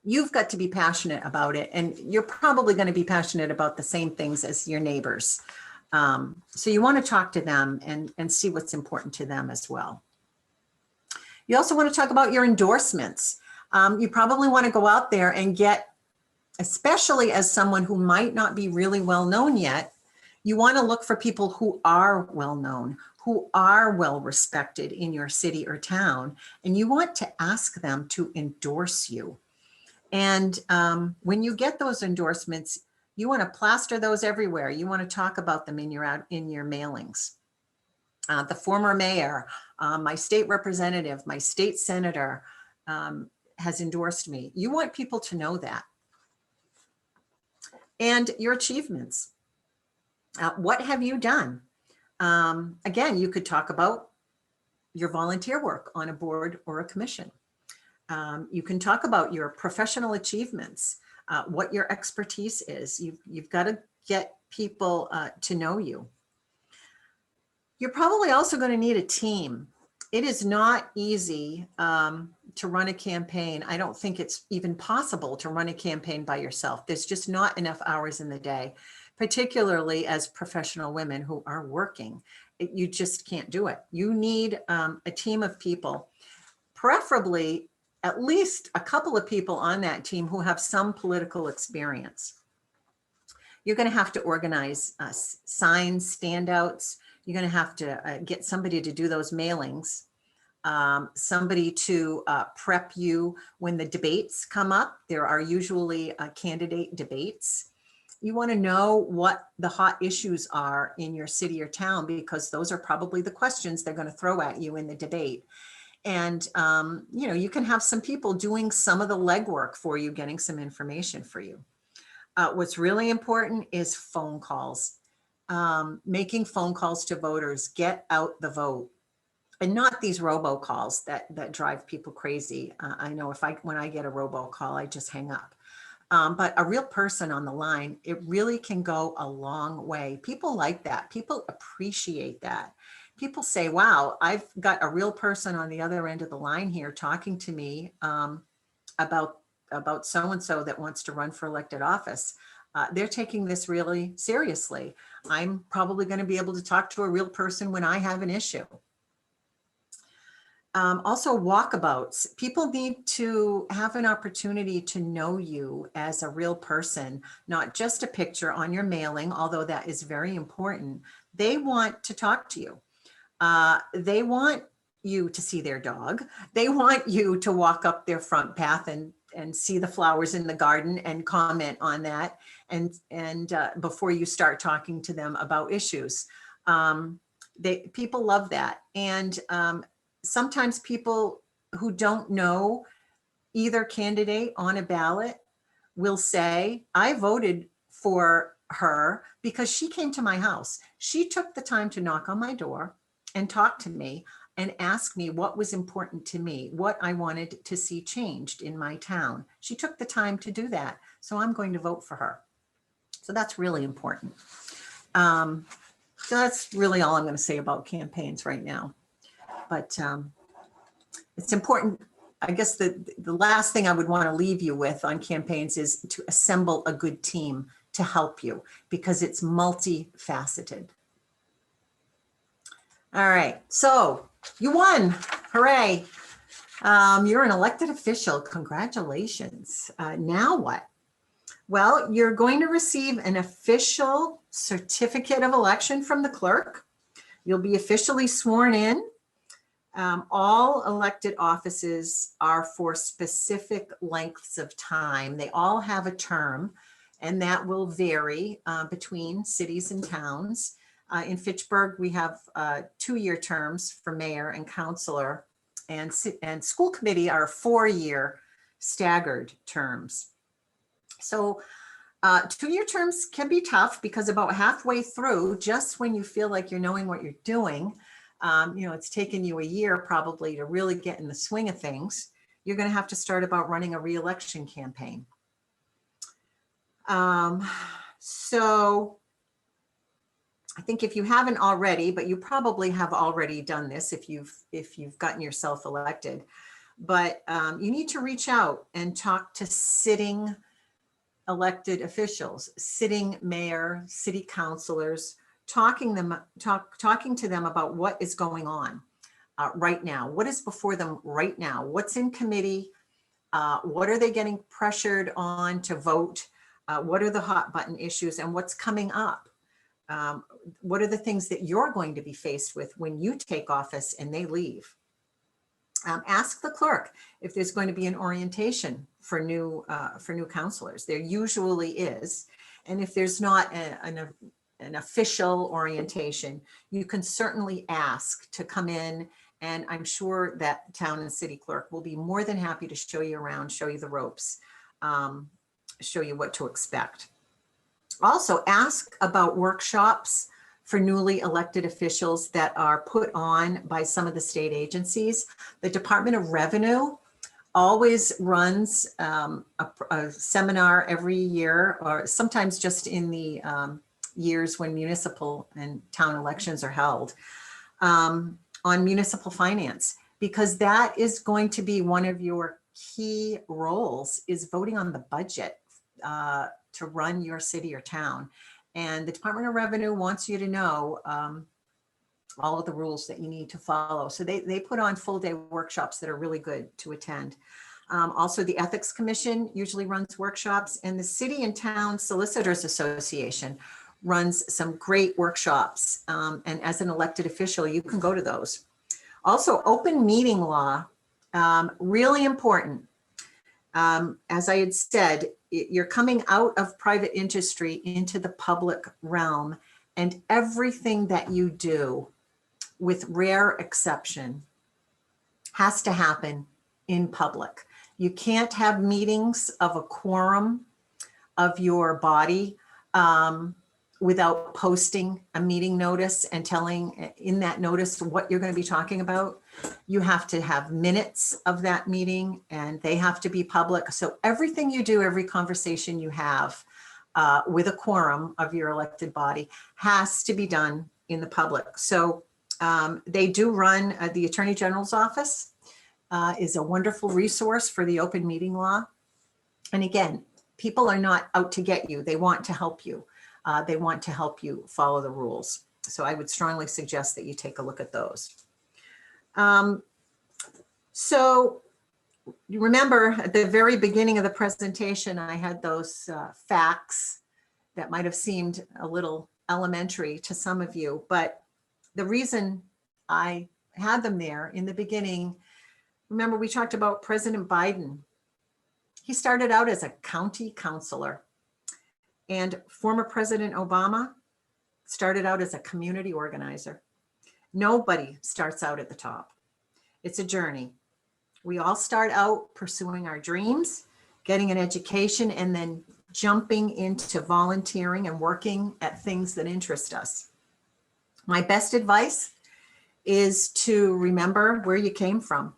you've got to be passionate about it, and you're probably going to be passionate about the same things as your neighbors. So you want to talk to them and see what's important to them as well. You also want to talk about your endorsements. You probably want to go out there and get, especially as someone who might not be really well known yet, you want to look for people who are well known, who are well respected in your city or town, and you want to ask them to endorse you. And when you get those endorsements, you want to plaster those everywhere. You want to talk about them in your mailings. The former mayor, my state representative, my state senator has endorsed me. You want people to know that. And your achievements. What have you done? Again, you could talk about your volunteer work on a board or a commission. You can talk about your professional achievements, what your expertise is. You've got to get people to know you. You're probably also going to need a team. It is not easy to run a campaign. I don't think it's even possible to run a campaign by yourself. There's just not enough hours in the day, particularly as professional women who are working. You just can't do it. You need a team of people, preferably at least a couple of people on that team who have some political experience. You're going to have to organize signs, standouts. You're going to have to get somebody to do those mailings, somebody to prep you when the debates come up. There are usually candidate debates. You want to know what the hot issues are in your city or town, because those are probably the questions they're going to throw at you in the debate. And, you can have some people doing some of the legwork for you, getting some information for you. What's really important is phone calls, making phone calls to voters, get out the vote, and not these robocalls that drive people crazy. I know when I get a robocall, I just hang up. But a real person on the line, it really can go a long way. People like that. People appreciate that. People say, wow, I've got a real person on the other end of the line here talking to me about so-and-so that wants to run for elected office. They're taking this really seriously. I'm probably going to be able to talk to a real person when I have an issue. Also, walkabouts. People need to have an opportunity to know you as a real person, not just a picture on your mailing, although that is very important. They want to talk to you. They want you to see their dog. They want you to walk up their front path and see the flowers in the garden and comment on that. And before you start talking to them about issues, people love that. And sometimes people who don't know either candidate on a ballot will say, I voted for her because she came to my house. She took the time to knock on my door and talk to me and ask me what was important to me, what I wanted to see changed in my town. She took the time to do that, so I'm going to vote for her. So that's really important. So that's really all I'm going to say about campaigns right now. But it's important. I guess the last thing I would want to leave you with on campaigns is to assemble a good team to help you, because it's multifaceted. All right, so you won, hooray. You're an elected official, congratulations. Now what? Well, you're going to receive an official certificate of election from the clerk. You'll be officially sworn in. All elected offices are for specific lengths of time. They all have a term, and that will vary between cities and towns. In Fitchburg, we have 2-year terms for mayor and councilor, and school committee are 4-year staggered terms. So 2-year terms can be tough because about halfway through, just when you feel like you're knowing what you're doing, it's taken you a year probably to really get in the swing of things. You're going to have to start about running a re-election campaign. So I think if you haven't already, but you probably have already done this if you've gotten yourself elected, but you need to reach out and talk to sitting elected officials, sitting mayor, city councilors, talking to them about what is going on right now, what is before them right now, what's in committee, what are they getting pressured on to vote, what are the hot button issues, and what's coming up. What are the things that you're going to be faced with when you take office and they leave? Ask the clerk if there's going to be an orientation for new counselors. There usually is. And if there's not an official orientation, you can certainly ask to come in, and I'm sure that the town and city clerk will be more than happy to show you around, show you the ropes, show you what to expect. Also, ask about workshops for newly elected officials that are put on by some of the state agencies. The Department of Revenue always runs a seminar every year, or sometimes just in the years when municipal and town elections are held, on municipal finance, because that is going to be one of your key roles, is voting on the budget to run your city or town. And the Department of Revenue wants you to know all of the rules that you need to follow. So they put on full day workshops that are really good to attend. Also, the Ethics Commission usually runs workshops, and the City and Town Solicitors Association runs some great workshops. And as an elected official, you can go to those. Also, open meeting law, really important. As I had said, you're coming out of private industry into the public realm, and everything that you do, with rare exception, has to happen in public. You can't have meetings of a quorum of your body without posting a meeting notice and telling in that notice what you're going to be talking about. You have to have minutes of that meeting, and they have to be public. So everything you do, every conversation you have with a quorum of your elected body has to be done in the public. So they do run the Attorney General's office is a wonderful resource for the open meeting law. And again, people are not out to get you. They want to help you. They want to help you follow the rules. So I would strongly suggest that you take a look at those. So you remember at the very beginning of the presentation, I had those facts that might have seemed a little elementary to some of you, but the reason I had them there in the beginning, remember we talked about President Biden. He started out as a county councilor, and former President Obama started out as a community organizer. Nobody starts out at the top. It's a journey. We all start out pursuing our dreams, getting an education, and then jumping into volunteering and working at things that interest us. My best advice is to remember where you came from,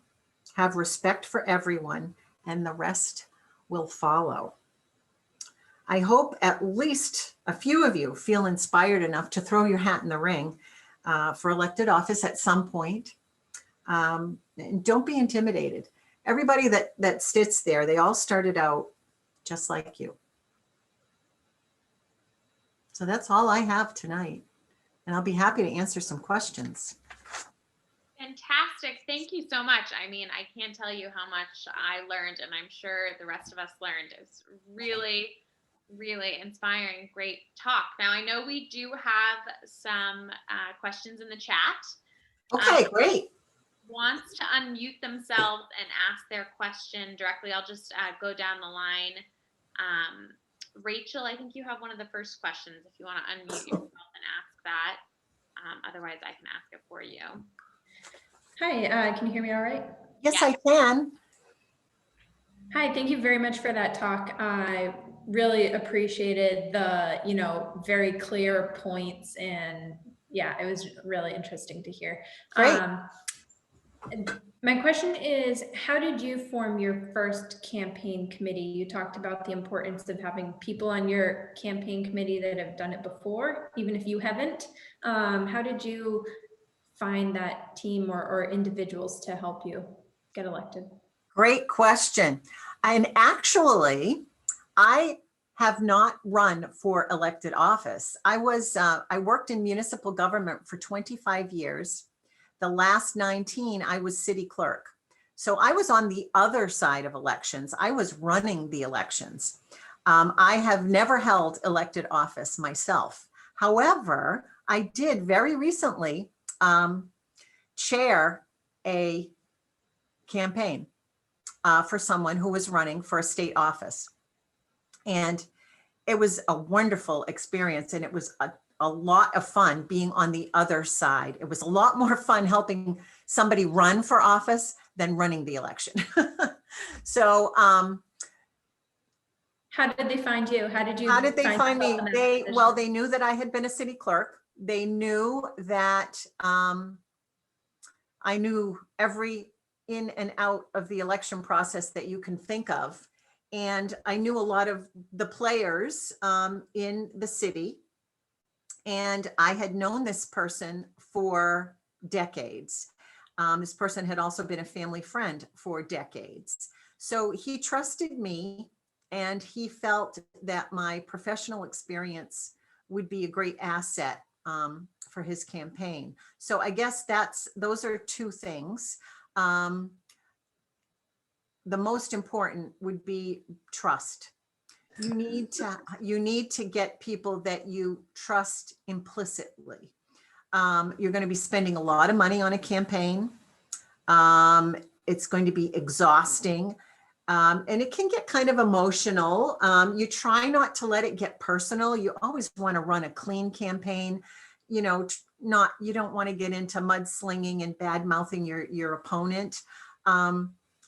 have respect for everyone, and the rest will follow. I hope at least a few of you feel inspired enough to throw your hat in the ring for elected office at some point. And don't be intimidated. Everybody that sits there, they all started out just like you. So that's all I have tonight. And I'll be happy to answer some questions. Fantastic. Thank you so much. I mean, I can't tell you how much I learned, and I'm sure the rest of us learned. It was really, really inspiring. Great talk. Now, I know we do have some questions in the chat. Okay, great. Wants to unmute themselves and ask their question directly. I'll just go down the line. Rachel, I think you have one of the first questions if you want to unmute yourself and ask that. Otherwise, I can ask it for you. Hi, can you hear me all right? Yes, I can. Hi, thank you very much for that talk. really appreciated the, very clear points, and yeah, it was really interesting to hear. Great. And my question is, how did you form your first campaign committee? You talked about the importance of having people on your campaign committee that have done it before, even if you haven't. How did you find that team or individuals to help you get elected? Great question. And actually, I have not run for elected office. I worked in municipal government for 25 years. The last 19, I was city clerk. So I was on the other side of elections. I was running the elections. I have never held elected office myself. However, I did very recently chair a campaign for someone who was running for a state office. And it was a wonderful experience, and it was a lot of fun being on the other side. It was a lot more fun helping somebody run for office than running the election. So how did they find you? How did they find me? yourself in that position? They knew that I had been a city clerk. They knew that I knew every in and out of the election process that you can think of. And I knew a lot of the players in the city. And I had known this person for decades. This person had also been a family friend for decades. So he trusted me, and he felt that my professional experience would be a great asset for his campaign. So I guess those are two things. The most important would be trust. You need to get people that you trust implicitly. You're going to be spending a lot of money on a campaign. It's going to be exhausting. And it can get kind of emotional. You try not to let it get personal. You always want to run a clean campaign. You don't want to get into mudslinging and bad mouthing your opponent.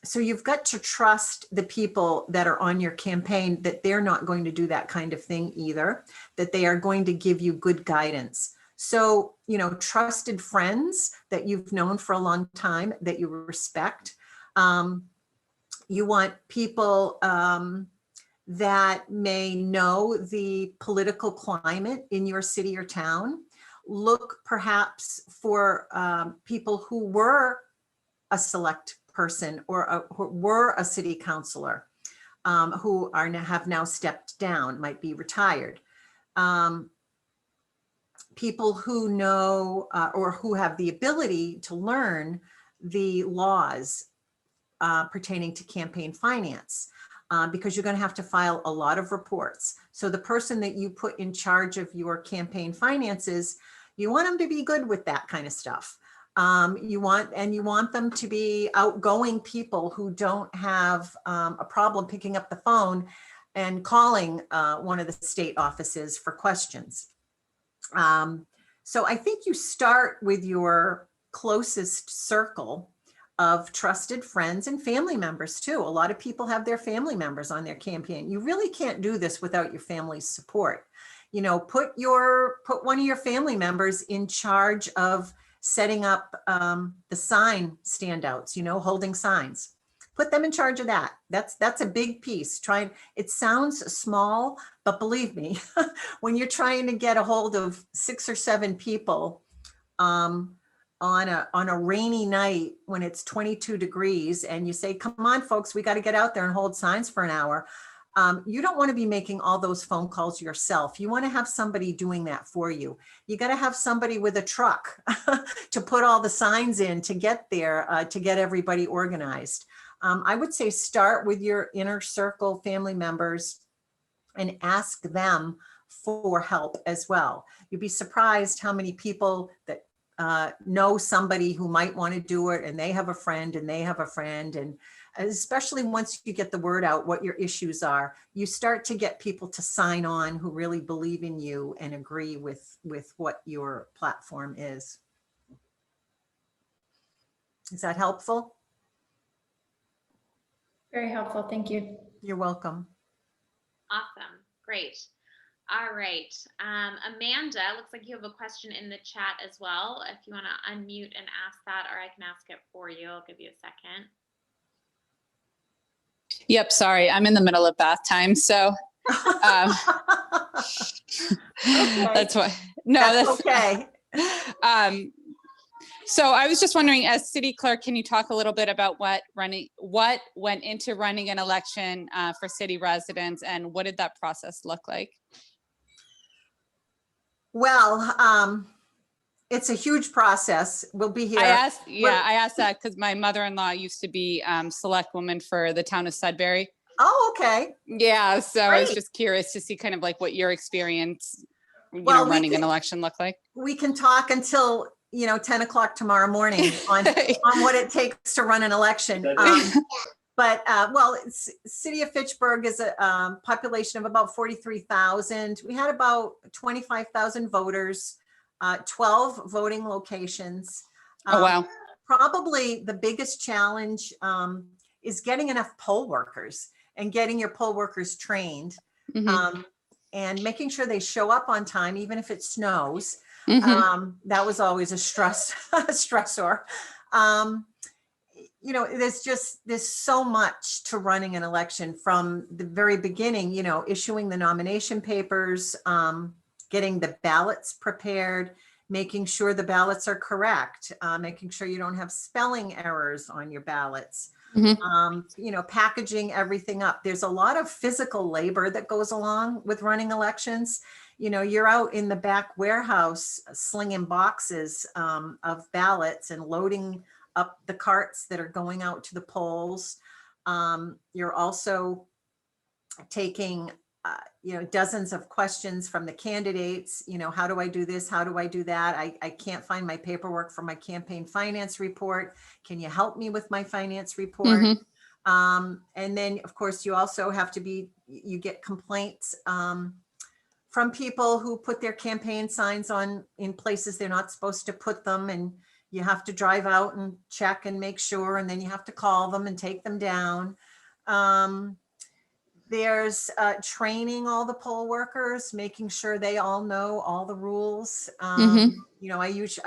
So you've got to trust the people that are on your campaign, that they're not going to do that kind of thing either, that they are going to give you good guidance. So, trusted friends that you've known for a long time, that you respect. You want people that may know the political climate in your city or town. Look perhaps for people who were a select person or who were a city councilor, who have now stepped down, might be retired. People who know or who have the ability to learn the laws pertaining to campaign finance, because you're going to have to file a lot of reports. So the person that you put in charge of your campaign finances, you want them to be good with that kind of stuff. You want them to be outgoing people who don't have a problem picking up the phone and calling one of the state offices for questions. So I think you start with your closest circle of trusted friends and family members too. A lot of people have their family members on their campaign. You really can't do this without your family's support. Put one of your family members in charge of setting up the sign standouts, holding signs. Put them in charge of that. That's a big piece. It sounds small, but believe me, when you're trying to get a hold of 6 or 7 people on a rainy night when it's 22 degrees, and you say, come on, folks, we got to get out there and hold signs for an hour. You don't want to be making all those phone calls yourself. You want to have somebody doing that for you. You got to have somebody with a truck to put all the signs in to get there, to get everybody organized. I would say start with your inner circle family members and ask them for help as well. You'd be surprised how many people that know somebody who might want to do it, and they have a friend and they have a friend. And especially once you get the word out what your issues are, you start to get people to sign on who really believe in you and agree with what your platform is. Is that helpful? Very helpful. Thank you. You're welcome. Awesome. Great. All right. Amanda, looks like you have a question in the chat as well. If you want to unmute and ask that, or I can ask it for you. I'll give you a second. Yep, sorry, I'm in the middle of bath time, so Okay. that's why. No, That's okay. So I was just wondering, as city clerk, can you talk a little bit about what went into running an election for city residents, and what did that process look like? Well, it's a huge process. We'll be here. I asked that because my mother-in-law used to be select woman for the town of Sudbury. Oh, okay. Yeah, so I was Great. just curious to see kind of like what your experience, Well, we running an can- election looked like. We can talk until, 10 o'clock tomorrow morning on what it takes to run an election. But City of Fitchburg is a population of about 43,000. We had about 25,000 voters, 12 voting locations. Oh, wow. Probably the biggest challenge is getting enough poll workers and getting your poll workers trained, and making sure they show up on time, even if it snows. That was always a stressor. There's so much to running an election from the very beginning, issuing the nomination papers, getting the ballots prepared, making sure the ballots are correct, making sure you don't have spelling errors on your ballots, packaging everything up. There's a lot of physical labor that goes along with running elections. You're out in the back warehouse slinging boxes of ballots and loading up the carts that are going out to the polls. You're also taking, dozens of questions from the candidates. How do I do this? How do I do that? I can't find my paperwork for my campaign finance report. Can you help me with my finance report? And then, of course, you also have to you get complaints from people who put their campaign signs in places they're not supposed to put them, and you have to drive out and check and make sure, and then you have to call them and take them down. There's training all the poll workers, making sure they all know all the rules. I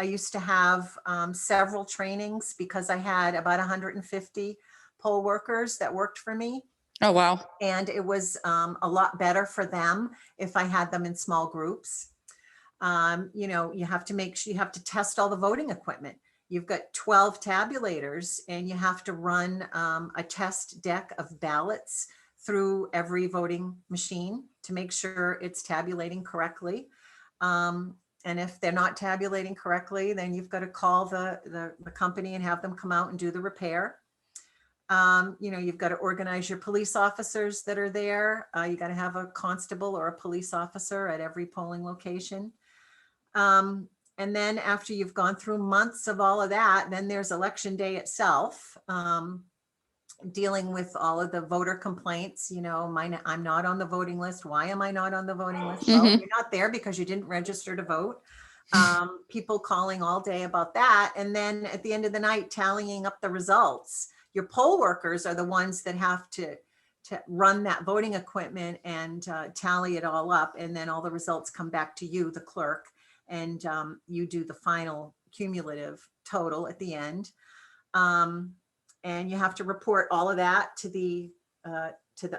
used to have several trainings because I had about 150 poll workers that worked for me. Oh, wow. And it was a lot better for them if I had them in small groups. You have to test all the voting equipment. You've got 12 tabulators, and you have to run a test deck of ballots through every voting machine to make sure it's tabulating correctly. And if they're not tabulating correctly, then you've got to call the company and have them come out and do the repair. You've got to organize your police officers that are there. You got to have a constable or a police officer at every polling location. And then after you've gone through months of all of that, then there's election day itself, dealing with all of the voter complaints. I'm not on the voting list. Why am I not on the voting list? Well, you're not there because you didn't register to vote. People calling all day about that. And then at the end of the night, tallying up the results. Your poll workers are the ones that have to run that voting equipment and tally it all up. And then all the results come back to you, the clerk, and you do the final cumulative total at the end. And you have to report all of that to the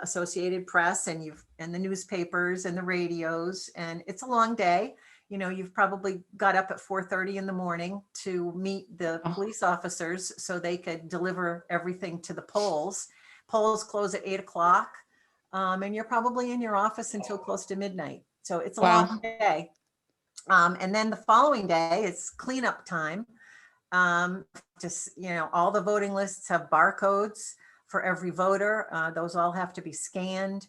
Associated Press and the newspapers and the radios. And it's a long day. You've probably got up at 4:30 in the morning to meet the police officers so they could deliver everything to the polls. Polls close at 8 o'clock, and you're probably in your office until close to midnight. So it's a long day. And then the following day is cleanup time. All the voting lists have barcodes for every voter. Those all have to be scanned.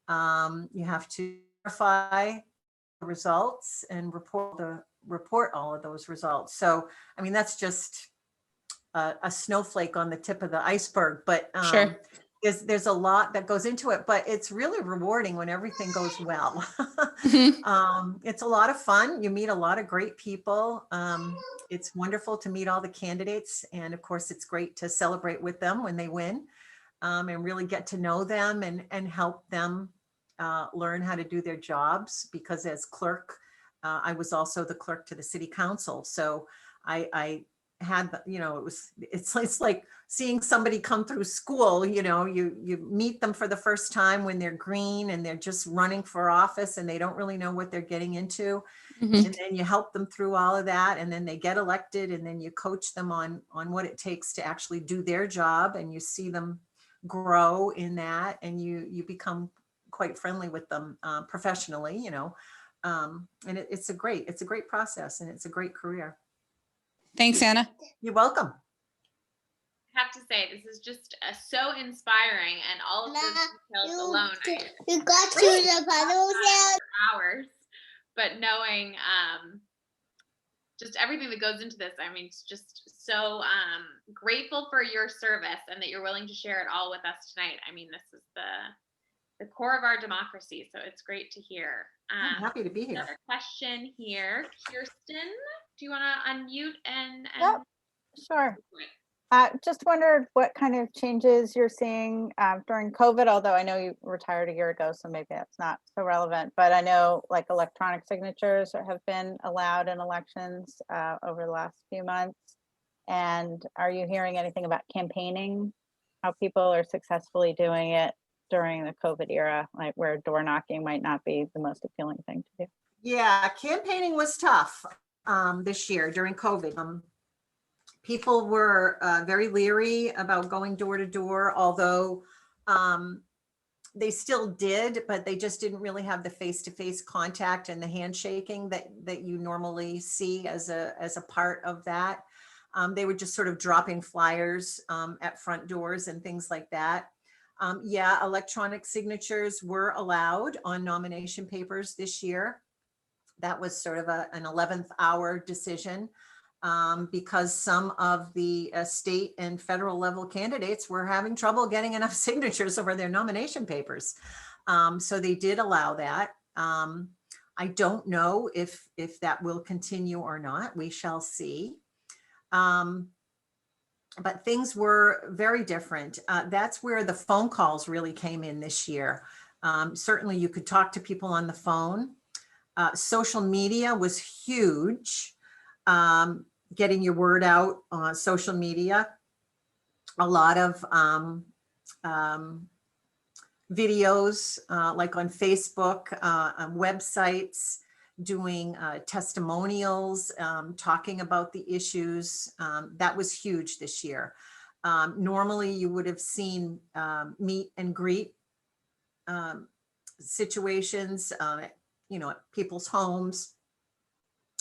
You have to verify results and report all of those results. So, that's just a snowflake on the tip of the iceberg, but Sure. There's a lot that goes into it, but it's really rewarding when everything goes well. It's a lot of fun. You meet a lot of great people. It's wonderful to meet all the candidates. And of course, it's great to celebrate with them when they win, and really get to know them and help them learn how to do their jobs, because as clerk, I was also the clerk to the city council. So I had, it's like seeing somebody come through school. You meet them for the first time when they're green and they're just running for office and they don't really know what they're getting into. Mhm. And then you help them through all of that, and then they get elected, and then you coach them on what it takes to actually do their job, and you see them grow in that, and you become quite friendly with them professionally, and it's a great process, and it's a great career. Thanks, Anna. You're welcome. I have to say, this is just so inspiring, and all of those details alone, You got to the puzzle sound. hours. But knowing just everything that goes into this, I mean, it's just so grateful for your service and that you're willing to share it all with us tonight. I mean, this is the core of our democracy, so it's great to hear. I'm happy to be here. Another question here, Kirsten, do you want to unmute and Yep. Sure. Just wondered what kind of changes you're seeing during COVID, although I know you retired a year ago, so maybe that's not so relevant. But I know like electronic signatures have been allowed in elections over the last few months. And are you hearing anything about campaigning, how people are successfully doing it during the COVID era, like where door knocking might not be the most appealing thing to do? Yeah, campaigning was tough this year during COVID. People were very leery about going door to door, although they still did, but they just didn't really have the face-to-face contact and the handshaking that you normally see as a part of that. They were just sort of dropping flyers at front doors and things like that. Yeah, electronic signatures were allowed on nomination papers this year. That was sort of an 11th hour decision. Because some of the state and federal level candidates were having trouble getting enough signatures over their nomination papers. So they did allow that. I don't know if that will continue or not. We shall see. But things were very different. That's where the phone calls really came in this year. Certainly you could talk to people on the phone. Social media was huge. Getting your word out on social media, a lot of videos like on Facebook, on websites, doing testimonials, talking about the issues. That was huge this year. Normally you would have seen meet and greet situations, at people's homes.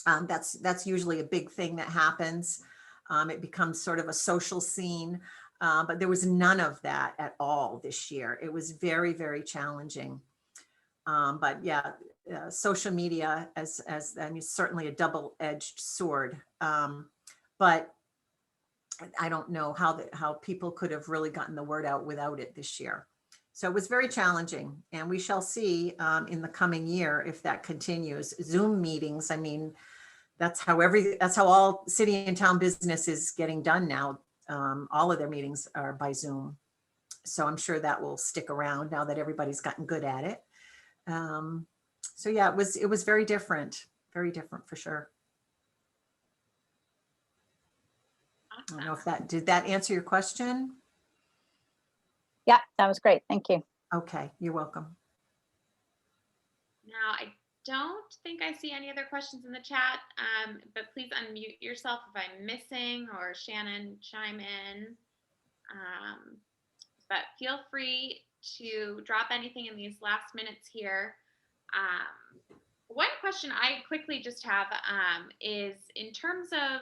That's usually a big thing that happens. It becomes sort of a social scene, but there was none of that at all this year. It was very, very challenging. But yeah, social media as I mean, certainly a double-edged sword. But I don't know how people could have really gotten the word out without it this year. So it was very challenging, and we shall see in the coming year if that continues. Zoom meetings, I mean, that's how all city and town business is getting done now. All of their meetings are by Zoom. So I'm sure that will stick around now that everybody's gotten good at it. So yeah, it was very different for sure. I don't know if did that answer your question? Yeah, that was great. Thank you. Okay, you're welcome. Now, I don't think I see any other questions in the chat, but please unmute yourself if I'm missing, or Shannon chime in. But feel free to drop anything in these last minutes here. One question I quickly just have is in terms of,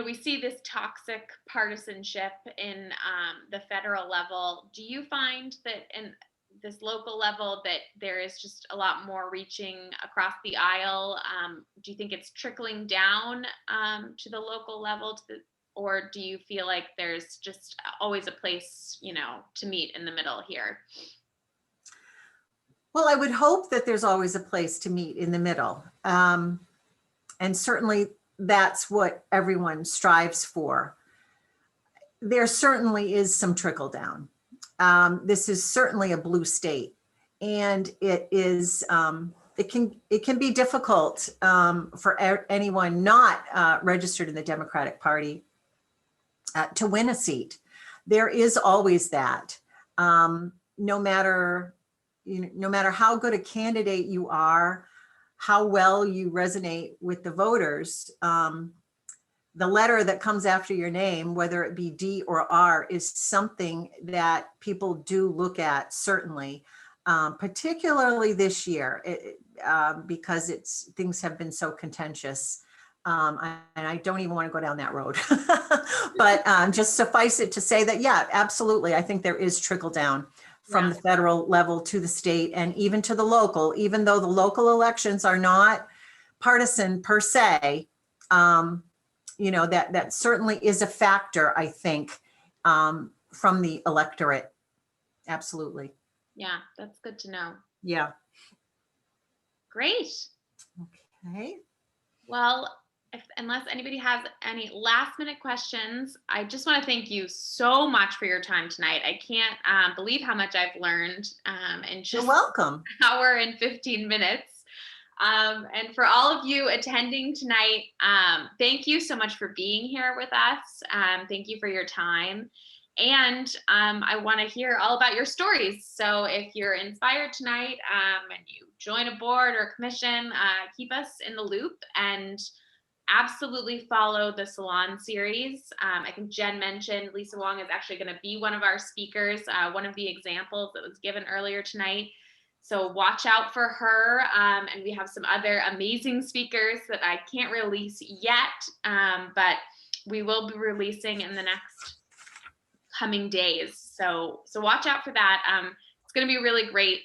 we see this toxic partisanship in the federal level. Do you find that in this local level that there is just a lot more reaching across the aisle? Do you think it's trickling down to the local level, or do you feel like there's just always a place, to meet in the middle here? Well, I would hope that there's always a place to meet in the middle. And certainly that's what everyone strives for. There certainly is some trickle down. this is certainly a blue state, and it is, it can be difficult for anyone not registered in the Democratic Party to win a seat. There is always that. No matter how good a candidate you are, how well you resonate with the voters, the letter that comes after your name, whether it be D or R, is something that people do look at, certainly, particularly this year, because things have been so contentious. And I don't even want to go down that road. But just suffice it to say that, yeah, absolutely, I think there is trickle down from the federal level to the state and even to the local, even though the local elections are not partisan per se. That certainly is a factor, I think, from the electorate. Absolutely. Yeah, that's good to know. Yeah. Great. Okay. Well, unless anybody has any last minute questions, I just want to thank you so much for your time tonight. I can't believe how much I've learned in just You're welcome. an hour and 15 minutes. And for all of you attending tonight, thank you so much for being here with us. Thank you for your time. And I want to hear all about your stories. So if you're inspired tonight and you join a board or a commission, keep us in the loop and absolutely follow the salon series. I think Jen mentioned Lisa Wong is actually going to be one of our speakers, one of the examples that was given earlier tonight. So watch out for her. And we have some other amazing speakers that I can't release yet, but we will be releasing in the next coming days. So watch out for that. It's going to be really great.